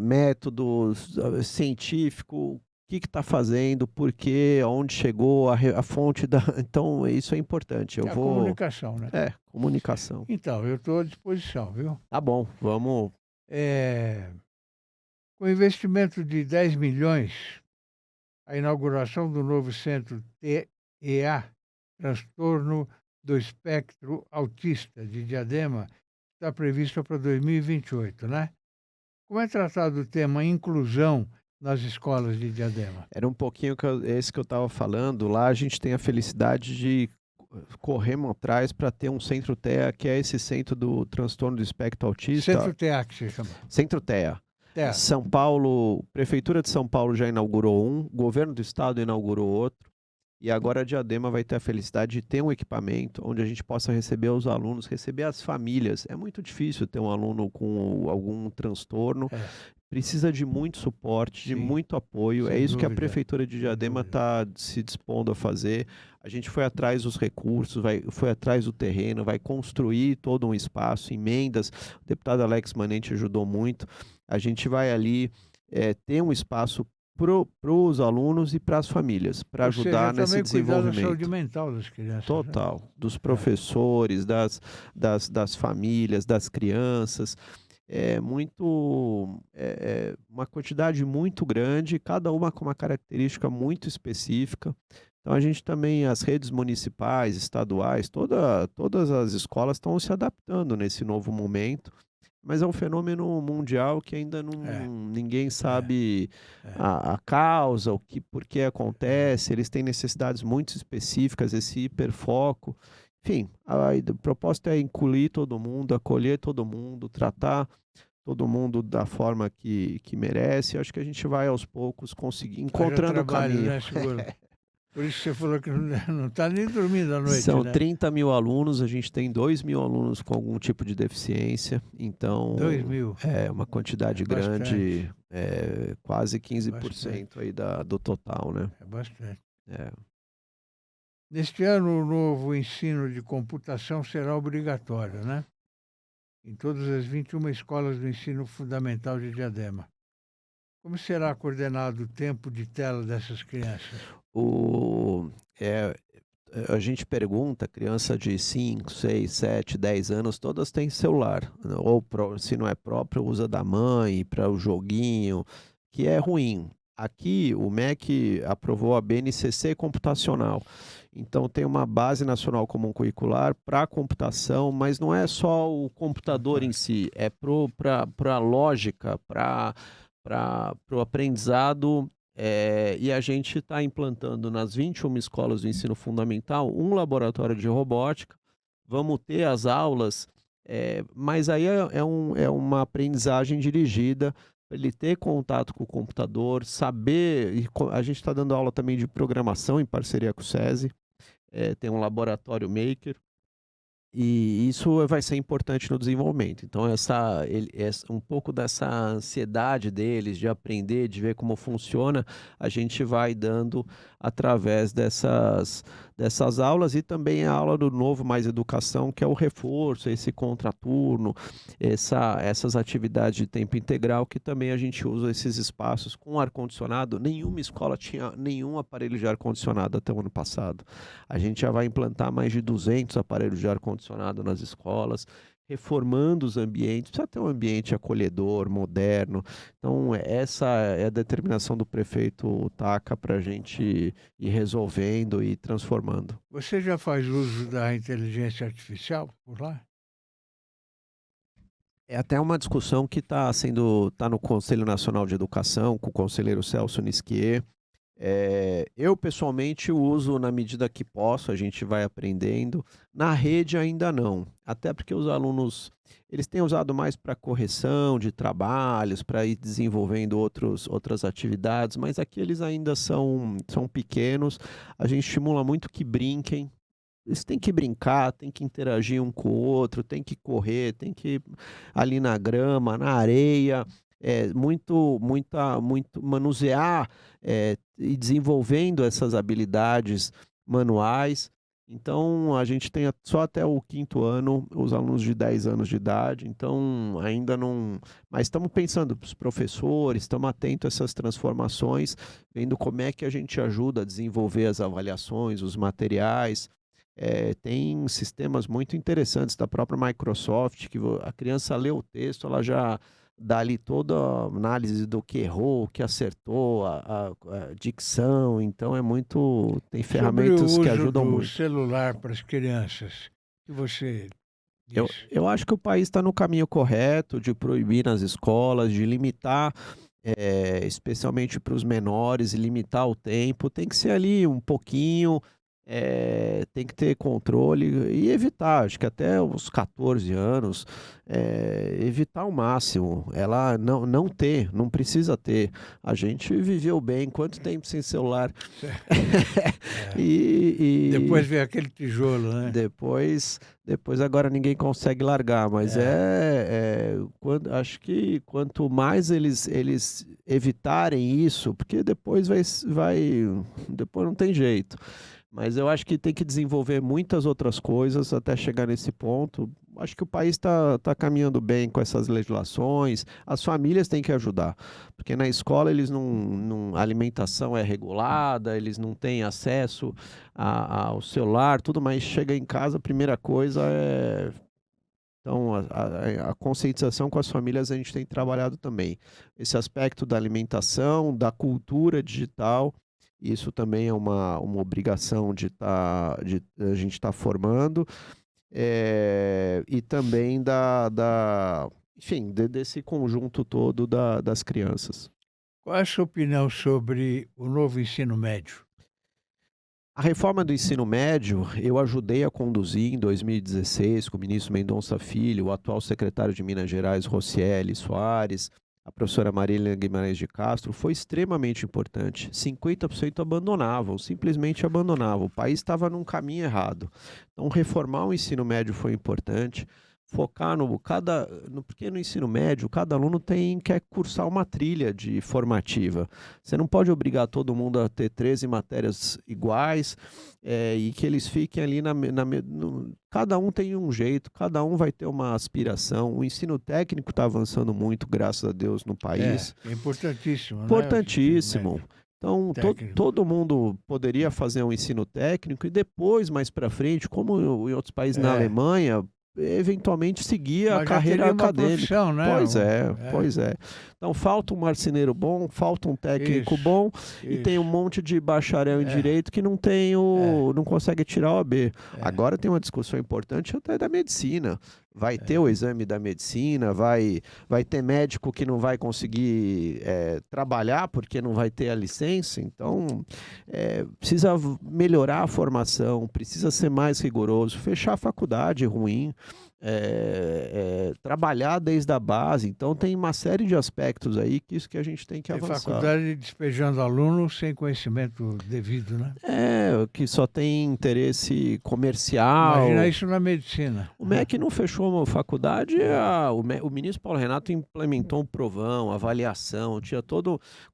métodos científicos, o que está fazendo, por quê, onde chegou, a fonte da... Então, isso é importante. Comunicação, né? Comunicação. Então, eu estou à disposição, viu? Tá bom, vamos... Com investimento de 10 milhões, a inauguração do novo centro TEA, Transtorno do Espectro Autista de Diadema, está prevista para 2028, né? Como é tratado o tema inclusão nas escolas de Diadema? Era um pouquinho esse que eu estava falando. Lá a gente tem a felicidade de corremos atrás para ter um centro TEA, que é esse centro do transtorno do espectro autista. Centro TEA que se chama? Centro TEA. São Paulo, Prefeitura de São Paulo já inaugurou um, Governo do Estado inaugurou outro. E agora a Diadema vai ter a felicidade de ter um equipamento onde a gente possa receber os alunos, receber as famílias. É muito difícil ter um aluno com algum transtorno. Precisa de muito suporte, de muito apoio. É isso que a Prefeitura de Diadema está se dispondo a fazer. A gente foi atrás dos recursos, foi atrás do terreno, vai construir todo um espaço, emendas. O deputado Alex Manente ajudou muito. A gente vai ali ter um espaço para os alunos e para as famílias, para ajudar nesse desenvolvimento. Da saúde mental das crianças. Total, né? Dos professores, das famílias, das crianças. Uma quantidade muito grande, cada uma com uma característica muito específica. Então a gente também, as redes municipais, estaduais, todas as escolas estão se adaptando nesse novo momento. Mas é um fenômeno mundial que ainda ninguém sabe a causa, por que acontece. Eles têm necessidades muito específicas, esse hiperfoco. Enfim, a proposta é incluir todo mundo, acolher todo mundo, tratar todo mundo da forma que merece. Acho que a gente vai aos poucos conseguir encontrando o caminho. Né, por isso você falou que não está nem dormindo à noite. São, né? 30 mil alunos, a gente tem 2 mil alunos com algum tipo de deficiência. Então, 2 mil? É uma quantidade grande, quase 15% aí do total, né? É bastante. Neste ano, o novo ensino de computação será obrigatório, né? Em todas as 21 escolas do ensino fundamental de Diadema. Como será coordenado o tempo de tela dessas crianças? a gente pergunta, criança de 5, 6, 7, 10 anos, todas têm celular, ou se não é próprio, usa da mãe para o joguinho, que é ruim. Aqui o MEC aprovou a BNCC computacional, então tem uma base nacional comum curricular para computação, mas não é só o computador em si, é para a lógica, para o aprendizado. E a gente está implantando nas 21 escolas do ensino fundamental um laboratório de robótica. Vamos ter as aulas, mas aí é uma aprendizagem dirigida, para ele ter contato com o computador, saber. A gente está dando aula também de programação em parceria com o SESI, tem um laboratório maker. E isso vai ser importante no desenvolvimento. Então, um pouco dessa ansiedade deles de aprender, de ver como funciona, a gente vai dando através dessas aulas, e também a aula do Novo Mais Educação, que é o reforço, esse contraturno, essas atividades de tempo integral, que também a gente usa esses espaços com ar-condicionado. Nenhuma escola tinha nenhum aparelho de ar-condicionado até o ano passado. A gente já vai implantar mais de 200 aparelhos de ar-condicionado nas escolas, reformando os ambientes, precisa ter um ambiente acolhedor, moderno. Então, essa é a determinação do prefeito Taca para a gente ir resolvendo e transformando. Você já faz uso da inteligência artificial por lá? É até uma discussão que está no Conselho Nacional de Educação, com o conselheiro Celso Nisquier. Eu, pessoalmente, uso na medida que posso, a gente vai aprendendo. Na rede ainda não, até porque os alunos eles têm usado mais para correção de trabalhos, para ir desenvolvendo outras atividades, mas aqui eles ainda são pequenos. A gente estimula muito que brinquem. Eles têm que brincar, têm que interagir um com o outro, têm que correr, têm que ir ali na grama, na areia. Muito manusear, e desenvolvendo essas habilidades manuais. Então, a gente tem só até o 5º ano os alunos de 10 anos de idade, então ainda não. Mas estamos pensando para os professores, estamos atentos a essas transformações, vendo como é que a gente ajuda a desenvolver as avaliações, os materiais. Tem sistemas muito interessantes da própria Microsoft, que a criança lê o texto, ela já dá ali toda a análise do que errou, o que acertou, a dicção. Então tem ferramentas que ajudam muito. Sobre o uso do celular para as crianças, que você diz? Eu acho que o país está no caminho correto de proibir nas escolas, de limitar, especialmente para os menores, e limitar o tempo. Tem que ser ali um pouquinho. Tem que ter controle e evitar, acho que até os 14 anos, evitar ao máximo. Ela não precisa ter. A gente viveu bem, quanto tempo sem celular? Depois veio aquele tijolo, né? Depois agora ninguém consegue largar, mas acho que quanto mais eles evitarem isso, porque depois depois não tem jeito. Mas eu acho que tem que desenvolver muitas outras coisas até chegar nesse ponto. Acho que o país está caminhando bem com essas legislações. As famílias têm que ajudar, porque na escola eles a alimentação é regulada, eles não têm acesso ao celular, tudo, mas chega em casa, a primeira coisa é. Então, a conscientização com as famílias a gente tem trabalhado também. Esse aspecto da alimentação, da cultura digital. Isso também é uma obrigação de a gente estar formando, e também enfim, desse conjunto todo das crianças. Qual é a sua opinião sobre o novo ensino médio? A reforma do ensino médio, eu ajudei a conduzir em 2016 com o ministro Mendonça Filho, o atual secretário de Minas Gerais, Rocieli Soares, a professora Marília Guimarães de Castro. Foi extremamente importante. 50% abandonavam, simplesmente abandonavam. O país estava num caminho errado. Então, reformar o ensino médio foi importante. Focar porque no ensino médio, cada aluno quer cursar uma trilha formativa. Você não pode obrigar todo mundo a ter 13 matérias iguais, e que eles fiquem ali cada um tem um jeito, cada um vai ter uma aspiração. O ensino técnico está avançando muito, graças a Deus, no país. É importantíssimo, Importantíssimo. Né? Então, todo mundo poderia fazer um ensino técnico e depois, mais para frente, como em outros países na Alemanha, eventualmente seguir a carreira acadêmica. Né? Pois é. Então, falta um marceneiro bom, falta um técnico bom e tem um monte de bacharel em direito que não consegue tirar o OAB. Agora tem uma discussão importante até da medicina. Vai ter o exame da medicina, vai ter médico que não vai conseguir trabalhar porque não vai ter a licença. Então, precisa melhorar a formação, precisa ser mais rigoroso, fechar a faculdade ruim, trabalhar desde a base. Então, tem uma série de aspectos aí que a gente tem que avançar. Faculdade despejando alunos sem conhecimento devido, né? Que só tem interesse comercial. Imagina isso na medicina. O MEC não fechou uma faculdade, o ministro Paulo Renato implementou um provão, avaliação,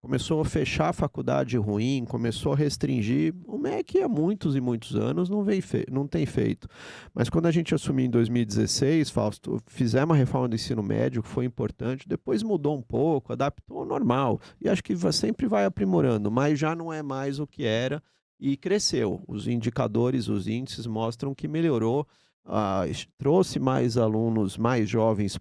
começou a fechar a faculdade ruim, começou a restringir. O MEC há muitos e muitos anos não tem feito. Mas quando a gente assumiu em 2016, Fausto, fizemos uma reforma do ensino médio, que foi importante, depois mudou um pouco, adaptou ao normal. E acho que sempre vai aprimorando, mas já não é mais o que era e cresceu. Os indicadores, os índices mostram que melhorou, trouxe mais alunos mais jovens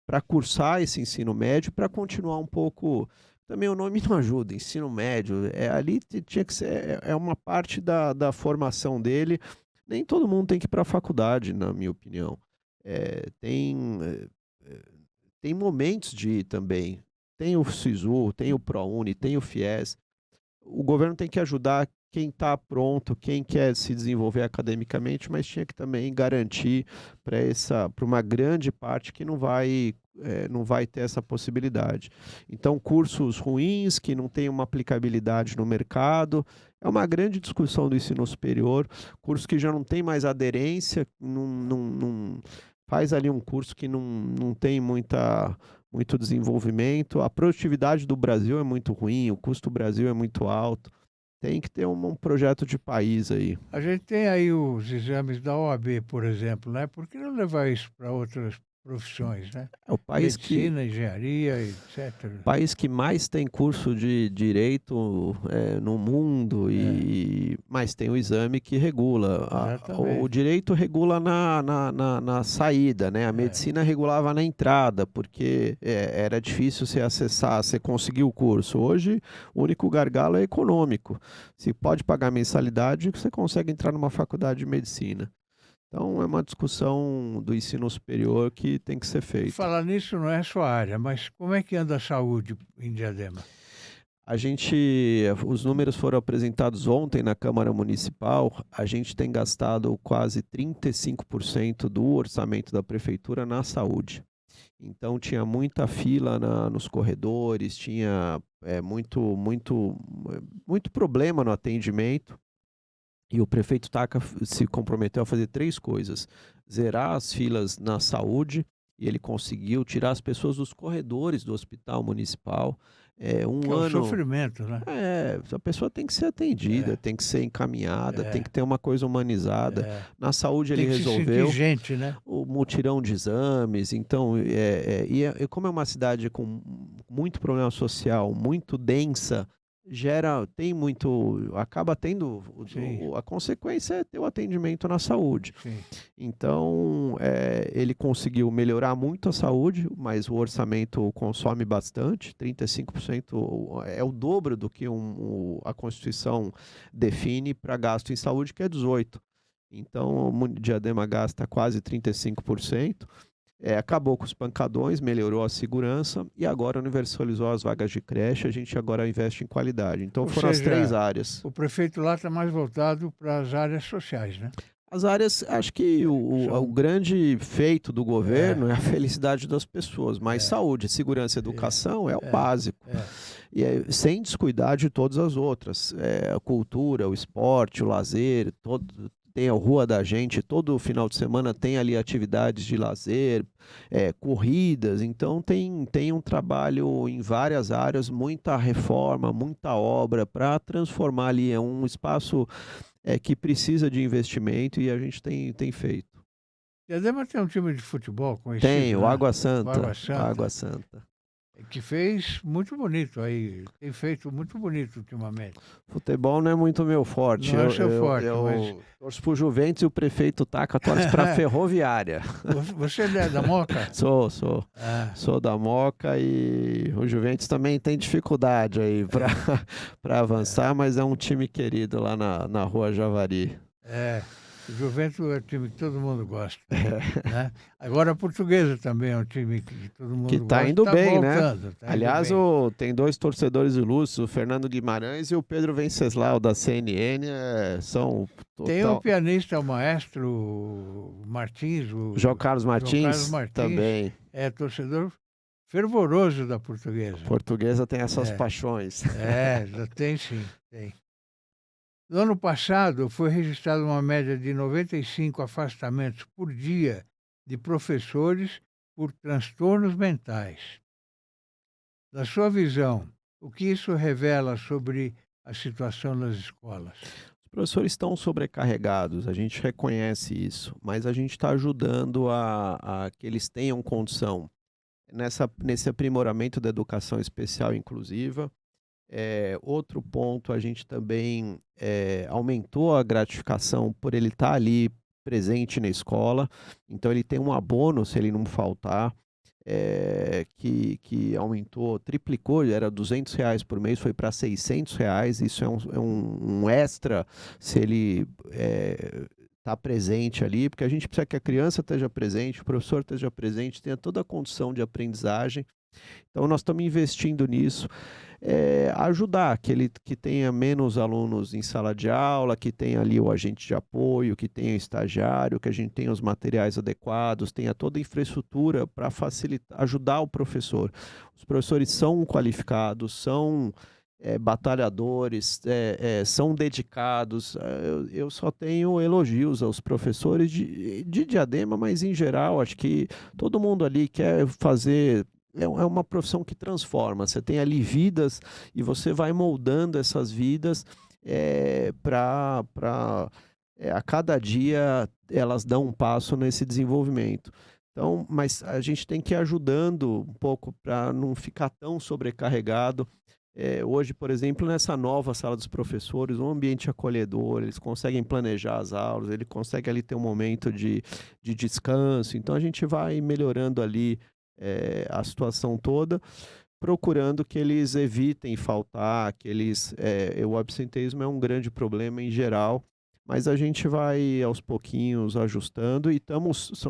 para cursar esse ensino médio, para continuar um pouco. Também o nome não ajuda, ensino médio, ali tinha que ser, uma parte da formação dele. Nem todo mundo tem que ir para a faculdade, na minha opinião. Tem momentos de ir também. Tem o SISU, tem o ProUni, tem o FIES. O governo tem que ajudar quem está pronto, quem quer se desenvolver academicamente, mas tinha que também garantir para uma grande parte que não vai ter essa possibilidade. Então, cursos ruins, que não têm uma aplicabilidade no mercado, é uma grande discussão do ensino superior, curso que já não tem mais aderência, faz ali um curso que não tem muito desenvolvimento, a produtividade do Brasil é muito ruim, o custo do Brasil é muito alto. Tem que ter um projeto de país aí. A gente tem aí os exames da OAB, por exemplo, né? Por que não levar isso para outras profissões, né? É o país Medicina, engenharia, etc. O país que mais tem curso de direito no mundo, mas tem o exame que regula. O direito regula na saída, né? A medicina regulava na entrada, porque era difícil você acessar, você conseguir o curso. Hoje, o único gargalo é econômico. Se pode pagar mensalidade, você consegue entrar numa faculdade de medicina. Então, é uma discussão do ensino superior que tem que ser feita. Falar nisso não é a sua área, mas como é que anda a saúde em Diadema? Os números foram apresentados ontem na Câmara Municipal. A gente tem gastado quase 35% do orçamento da Prefeitura na saúde. Então, tinha muita fila nos corredores, tinha muito problema no atendimento. E o prefeito Taca se comprometeu a fazer 3 coisas: zerar as filas na saúde, e ele conseguiu tirar as pessoas dos corredores do hospital municipal. É um sofrimento, né? A pessoa tem que ser atendida, tem que ser encaminhada, tem que ter uma coisa humanizada. Na saúde ele resolveu gente, né? O mutirão de exames. Então, como é uma cidade com muito problema social, muito densa, acaba tendo, a consequência é ter o atendimento na saúde. Sim. Então, ele conseguiu melhorar muito a saúde, mas o orçamento consome bastante, 35% é o dobro do que a Constituição define para gasto em saúde, que é 18%. Então, o Diadema gasta quase 35%. Acabou com os pancadões, melhorou a segurança e agora universalizou as vagas de creche. A gente agora investe em qualidade. Então foram as 3 áreas. O prefeito lá está mais voltado para as áreas sociais, né? As áreas, acho que o grande feito do governo é a felicidade das pessoas, mas saúde, segurança e educação é o básico. E sem descuidar de todas as outras. A cultura, o esporte, o lazer, tem a Rua da Gente, todo final de semana tem ali atividades de lazer, corridas. Então tem um trabalho em várias áreas, muita reforma, muita obra para transformar ali um espaço que precisa de investimento, e a gente tem feito. Diadema tem um time de futebol conhecido? Tem, o Água Santa. Água Santa. Água Santa. Que fez muito bonito aí, tem feito muito bonito ultimamente. Futebol não é muito meu forte. Não é seu forte, mas... torço pro Juventus e o prefeito Taca torce pra Ferroviária. Você é da Moca? Sou. Ah. Sou da Moca e o Juventus também tem dificuldade aí para avançar, mas é um time querido lá na Rua Javari. O Juventus é um time que todo mundo gosta. Né? Agora a Portuguesa também é um time que todo mundo gosta. Que tá indo bem, voltando, né? Aliás, tem dois torcedores ilustres, o Fernando Guimarães e o Pedro Venceslau, da CNN, são... Tem o pianista, o maestro Martins, João Carlos Martins, também. É torcedor fervoroso da Portuguesa. A Portuguesa tem essas paixões. Tem sim, tem. No ano passado, foi registrada uma média de 95 afastamentos por dia de professores por transtornos mentais. Na sua visão, o que isso revela sobre a situação nas escolas? Os professores estão sobrecarregados, a gente reconhece isso, mas a gente está ajudando a que eles tenham condição nesse aprimoramento da educação especial e inclusiva. Outro ponto, a gente também aumentou a gratificação por ele estar ali presente na escola, então ele tem um abono se ele não faltar, que aumentou, triplicou, era R$200 por mês, foi para R$600, isso é um extra se ele está presente ali, porque a gente precisa que a criança esteja presente, o professor esteja presente, tenha toda a condição de aprendizagem. Então nós estamos investindo nisso, ajudar que tenha menos alunos em sala de aula, que tenha ali o agente de apoio, que tenha o estagiário, que a gente tenha os materiais adequados, tenha toda a infraestrutura para facilitar, ajudar o professor. Os professores são qualificados, são batalhadores, são dedicados. Eu só tenho elogios aos professores de Diadema, mas em geral acho que todo mundo ali quer fazer... É uma profissão que transforma, você tem ali vidas e você vai moldando essas vidas para a cada dia elas dão um passo nesse desenvolvimento. Então, mas a gente tem que ir ajudando um pouco para não ficar tão sobrecarregado. Hoje, por exemplo, nessa nova sala dos professores, um ambiente acolhedor, eles conseguem planejar as aulas, ele consegue ali ter um momento de descanso, então a gente vai melhorando ali a situação toda, procurando que eles evitem faltar, o absenteísmo é um grande problema em geral, mas a gente vai aos pouquinhos ajustando e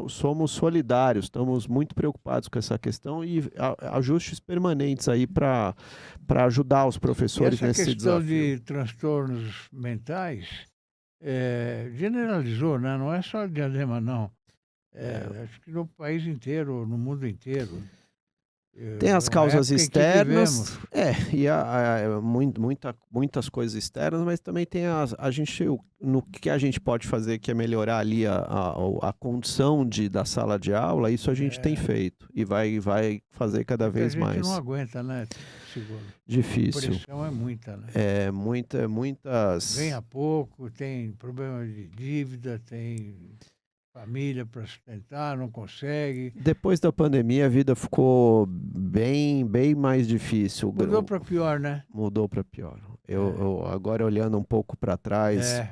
somos solidários, estamos muito preocupados com essa questão e ajustes permanentes aí para ajudar os professores nesse desafio. Essa questão de transtornos mentais generalizou, né? Não é só Diadema, não. Acho que no país inteiro, no mundo inteiro. Tem as causas externas, muitas coisas externas, mas também tem no que a gente pode fazer, que é melhorar ali a condição da sala de aula, isso a gente tem feito e vai fazer cada vez mais. A gente não aguenta, né? Difícil. A pressão é muita, né? Muitas... Ganha pouco, tem problema de dívida, tem... família para sustentar, não consegue. Depois da pandemia, a vida ficou bem mais difícil. Mudou para pior, né? Mudou para pior. Eu agora olhando um pouco para trás,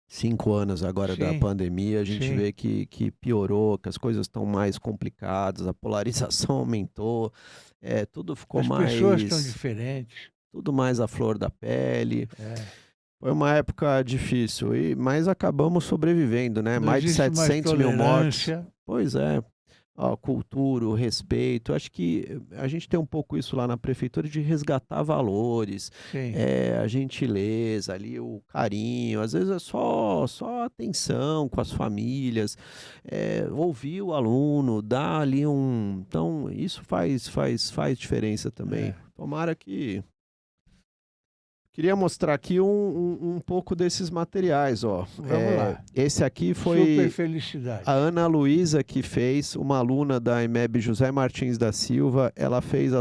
5 anos agora da pandemia, a gente vê que piorou, que as coisas estão mais complicadas, a polarização aumentou, tudo ficou mais... As pessoas estão diferentes. Tudo mais à flor da pele. Foi uma época difícil, mas acabamos sobrevivendo, né? Mais de 700 mil mortes. Pois é. A cultura, o respeito. Acho que a gente tem um pouco isso lá na prefeitura de resgatar valores, a gentileza ali, o carinho. Às vezes é só atenção com as famílias, ouvir o aluno, dar ali Então, isso faz diferença também. Tomara que... Queria mostrar aqui um pouco desses materiais, ó. Vamos lá. Esse aqui foi Super Felicidade. A Ana Luísa que fez, uma aluna da EMEB José Martins da Silva. Ela fez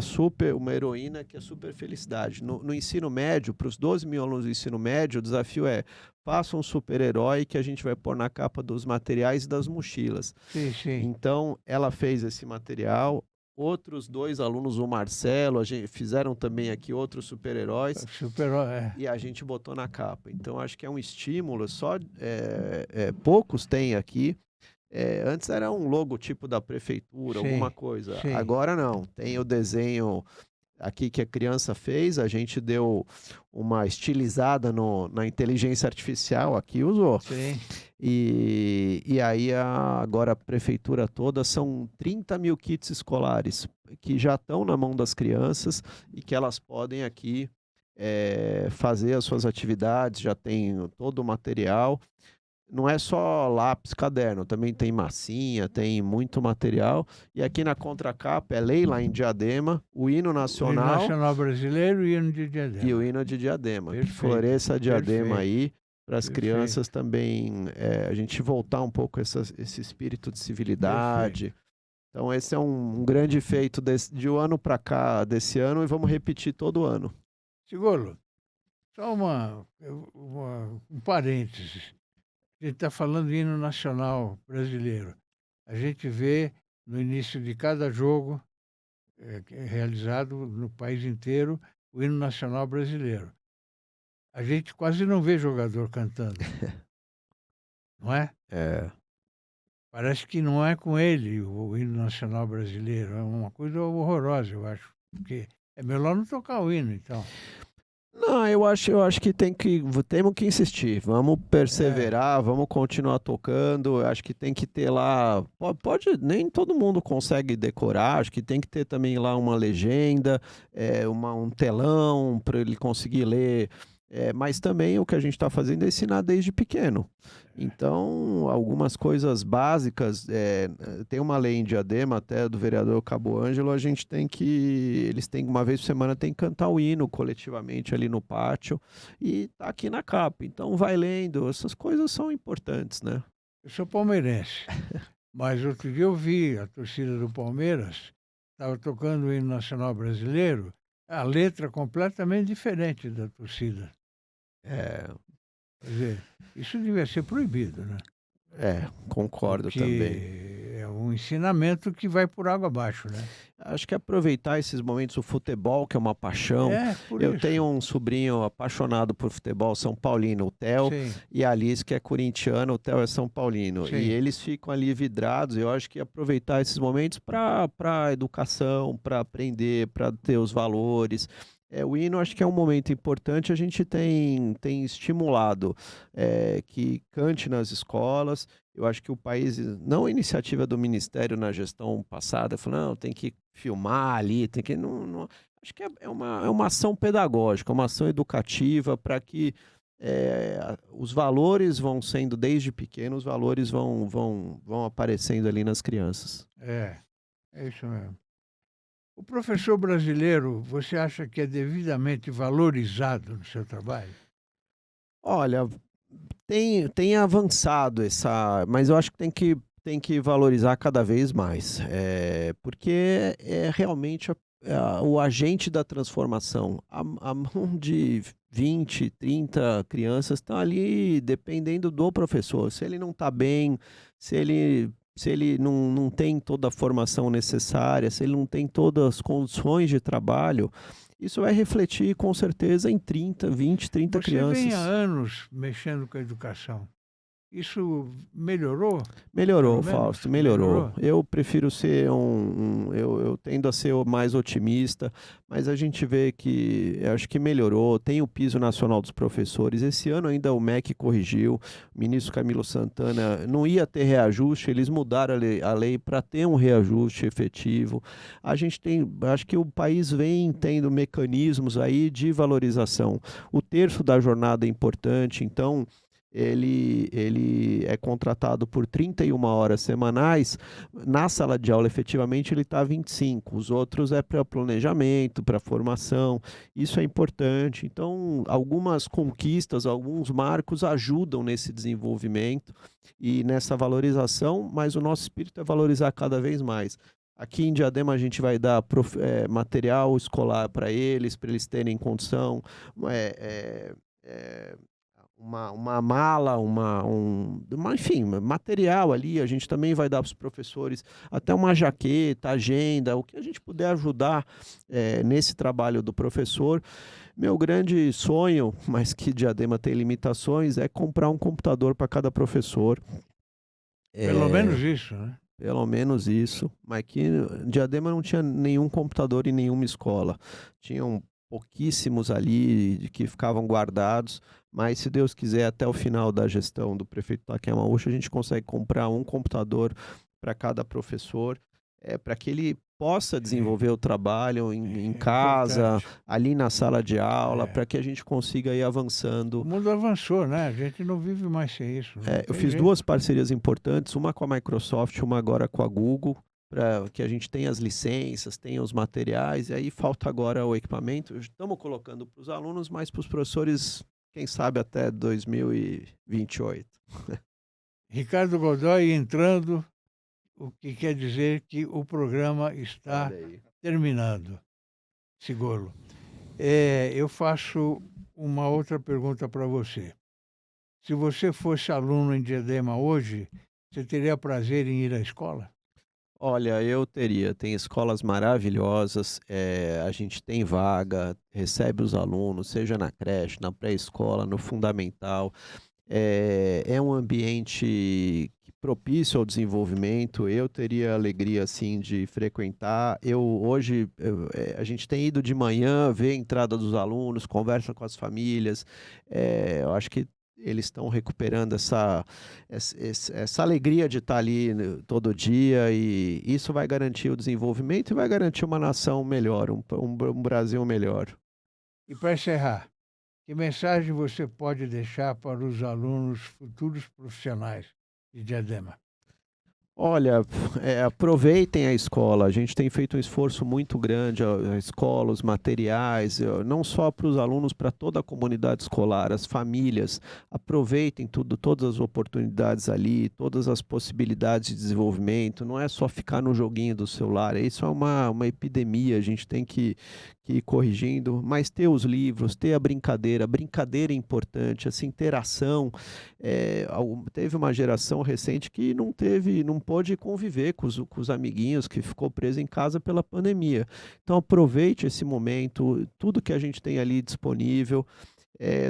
uma heroína que é Super Felicidade. No ensino médio, para os 12 mil alunos do ensino médio, o desafio é: faça um super-herói que a gente vai pôr na capa dos materiais e das mochilas. Sim. Então, ela fez esse material. outros 2 alunos, o Marcelo, fizeram também aqui outros super-heróis. E a gente botou na capa. Então, acho que é um estímulo, poucos têm aqui. Antes era um logotipo da prefeitura, alguma coisa. Sim. Agora não, tem o desenho aqui que a criança fez, a gente deu uma estilizada na inteligência artificial, aqui usou. Sim. E aí agora a prefeitura toda são 30 mil kits escolares que já estão na mão das crianças e que elas podem aqui fazer as suas atividades, já tem todo o material. Não é só lápis, caderno, também tem massinha, tem muito material. E aqui na contracapa é Leila em Diadema, o hino nacional. O hino nacional brasileiro e o hino de Diadema. E o hino de Diadema. Perfeito, que floresça a Diadema aí, para as Perfeito. crianças também, a gente voltar um pouco esse espírito de civilidade. Perfeito. Então esse é um grande feito de um ano para cá, desse ano, e vamos repetir todo ano. Sigolo, só um parênteses. A gente está falando de hino nacional brasileiro. A gente vê no início de cada jogo realizado no país inteiro o hino nacional brasileiro. A gente quase não vê jogador cantando. Não é? Parece que não é com ele o hino nacional brasileiro. É uma coisa horrorosa, eu acho. Porque é melhor não tocar o hino, então. Não, eu acho que temos que insistir, vamos perseverar, vamos continuar tocando, eu acho que tem que ter lá, nem todo mundo consegue decorar, acho que tem que ter também lá uma legenda, um telão para ele conseguir ler, mas também o que a gente está fazendo é ensinar desde pequeno. Então, algumas coisas básicas, tem uma lei em Diadema, até do vereador Cabo Ângelo, eles têm, uma vez por semana, tem que cantar o hino coletivamente ali no pátio, e tá aqui na capa. Então, vai lendo, essas coisas são importantes, né? Eu sou palmeirense, mas outro dia eu vi a torcida do Palmeiras, estava tocando o hino nacional brasileiro, a letra completamente diferente da torcida. Quer dizer, isso devia ser proibido, né? Concordo. Porque também. É um ensinamento que vai por água abaixo, né? Acho que aproveitar esses momentos, o futebol, que é uma paixão. Eu tenho um sobrinho apaixonado por futebol, São Paulino, o Theo, e a Alice, que é corintiana, o Theo é São Paulino. Sim. E eles ficam ali vidrados. Eu acho que aproveitar esses momentos para educação, para aprender, para ter os valores. O hino acho que é um momento importante, a gente tem estimulado que cante nas escolas. Eu acho que o país, não a iniciativa do Ministério na gestão passada, falou, não, tem que filmar ali, tem que... Não, acho que é uma ação pedagógica, uma ação educativa para que os valores vão sendo, desde pequeno, os valores vão aparecendo ali nas crianças. É isso mesmo. O professor brasileiro, você acha que é devidamente valorizado no seu trabalho? Olha, tem avançado mas eu acho que tem que valorizar cada vez mais, porque é realmente o agente da transformação. A mão de 20, 30 crianças estão ali dependendo do professor. Se ele não está bem, se ele não tem toda a formação necessária, se ele não tem todas as condições de trabalho, isso vai refletir com certeza em 20, 30 crianças. Você vem há anos mexendo com a educação. Isso melhorou? Melhorou, Fausto, melhorou. Eu prefiro ser eu tendo a ser mais otimista, mas a gente vê que, eu acho que melhorou. Tem o piso nacional dos professores. Esse ano ainda o MEC corrigiu, o ministro Camilo Santana não ia ter reajuste, eles mudaram a lei para ter um reajuste efetivo. Acho que o país vem tendo mecanismos aí de valorização. O terço da jornada é importante, então... Ele é contratado por 31 horas semanais, na sala de aula efetivamente ele está 25, os outros é para planejamento, para formação, isso é importante. Então, algumas conquistas, alguns marcos ajudam nesse desenvolvimento e nessa valorização, mas o nosso espírito é valorizar cada vez mais. Aqui em Diadema a gente vai dar material escolar para eles terem condição, uma mala, enfim, material ali. A gente também vai dar para os professores até uma jaqueta, agenda, o que a gente puder ajudar nesse trabalho do professor. Meu grande sonho, mas que Diadema tem limitações, é comprar um computador para cada professor. Pelo menos isso, né? Pelo menos isso, mas aqui em Diadema não tinha nenhum computador em nenhuma escola. Tinham pouquíssimos ali que ficavam guardados, mas se Deus quiser, até o final da gestão do prefeito Takemaúcha, a gente consegue comprar um computador para cada professor, para que ele possa desenvolver o trabalho em casa, Importante. ali na sala de aula, para que a gente consiga ir avançando. O mundo avançou, né? A gente não vive mais sem isso. Eu fiz duas parcerias importantes, uma com a Microsoft, uma agora com a Google, para que a gente tenha as licenças, tenha os materiais, e aí falta agora o equipamento. Estamos colocando para os alunos, mas para os professores, quem sabe até 2028. Ricardo Godoy entrando, o que quer dizer que o programa está terminando. Sigolo. Eu faço uma outra pergunta para você. Se você fosse aluno em Diadema hoje, você teria prazer em ir à escola? Olha, eu teria. Tem escolas maravilhosas, a gente tem vaga, recebe os alunos, seja na creche, na pré-escola, no fundamental. É um ambiente propício ao desenvolvimento. Eu teria alegria, assim, de frequentar. A gente tem ido de manhã, ver a entrada dos alunos, conversa com as famílias. Eu acho que eles estão recuperando essa alegria de estar ali, né, todo dia, e isso vai garantir o desenvolvimento e vai garantir uma nação melhor, um Brasil melhor. E para encerrar, que mensagem você pode deixar para os alunos futuros profissionais de Diadema? Olha, aproveitem a escola. A gente tem feito um esforço muito grande, a escola, os materiais, não só para os alunos, para toda a comunidade escolar, as famílias. Aproveitem tudo, todas as oportunidades ali, todas as possibilidades de desenvolvimento. Não é só ficar no joguinho do celular. Isso é uma epidemia, a gente tem que ir corrigindo, mas ter os livros, ter a brincadeira é importante, essa interação. Teve uma geração recente que não pôde conviver com os amiguinhos, que ficou preso em casa pela pandemia. Então aproveite esse momento, tudo que a gente tem ali disponível.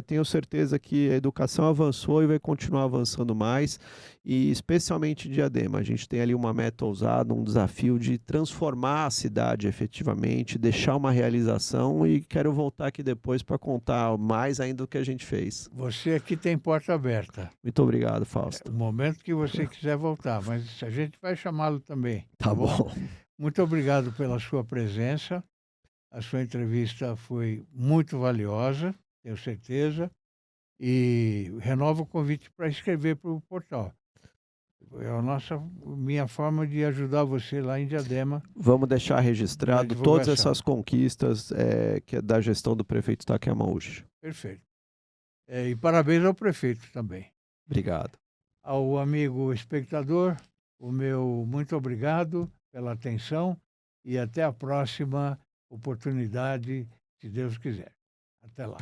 Tenho certeza que a educação avançou e vai continuar avançando mais, e especialmente em Diadema. A gente tem ali uma meta ousada, um desafio de transformar a cidade efetivamente, deixar uma realização, e quero voltar aqui depois para contar mais ainda do que a gente fez. Você aqui tem porta aberta. Muito obrigado, Fausto. O momento que você quiser voltar, mas a gente vai chamá-lo também. Tá bom. Muito obrigado pela sua presença. A sua entrevista foi muito valiosa, tenho certeza, e renovo o convite para escrever para o portal. Minha forma de ajudar você lá em Diadema. Vamos deixar registrado todas essas conquistas que é da gestão do prefeito Takemaúcha. Perfeito. E parabéns ao prefeito também. Obrigado. Ao amigo espectador, o meu muito obrigado pela atenção e até a próxima oportunidade, se Deus quiser. Até lá.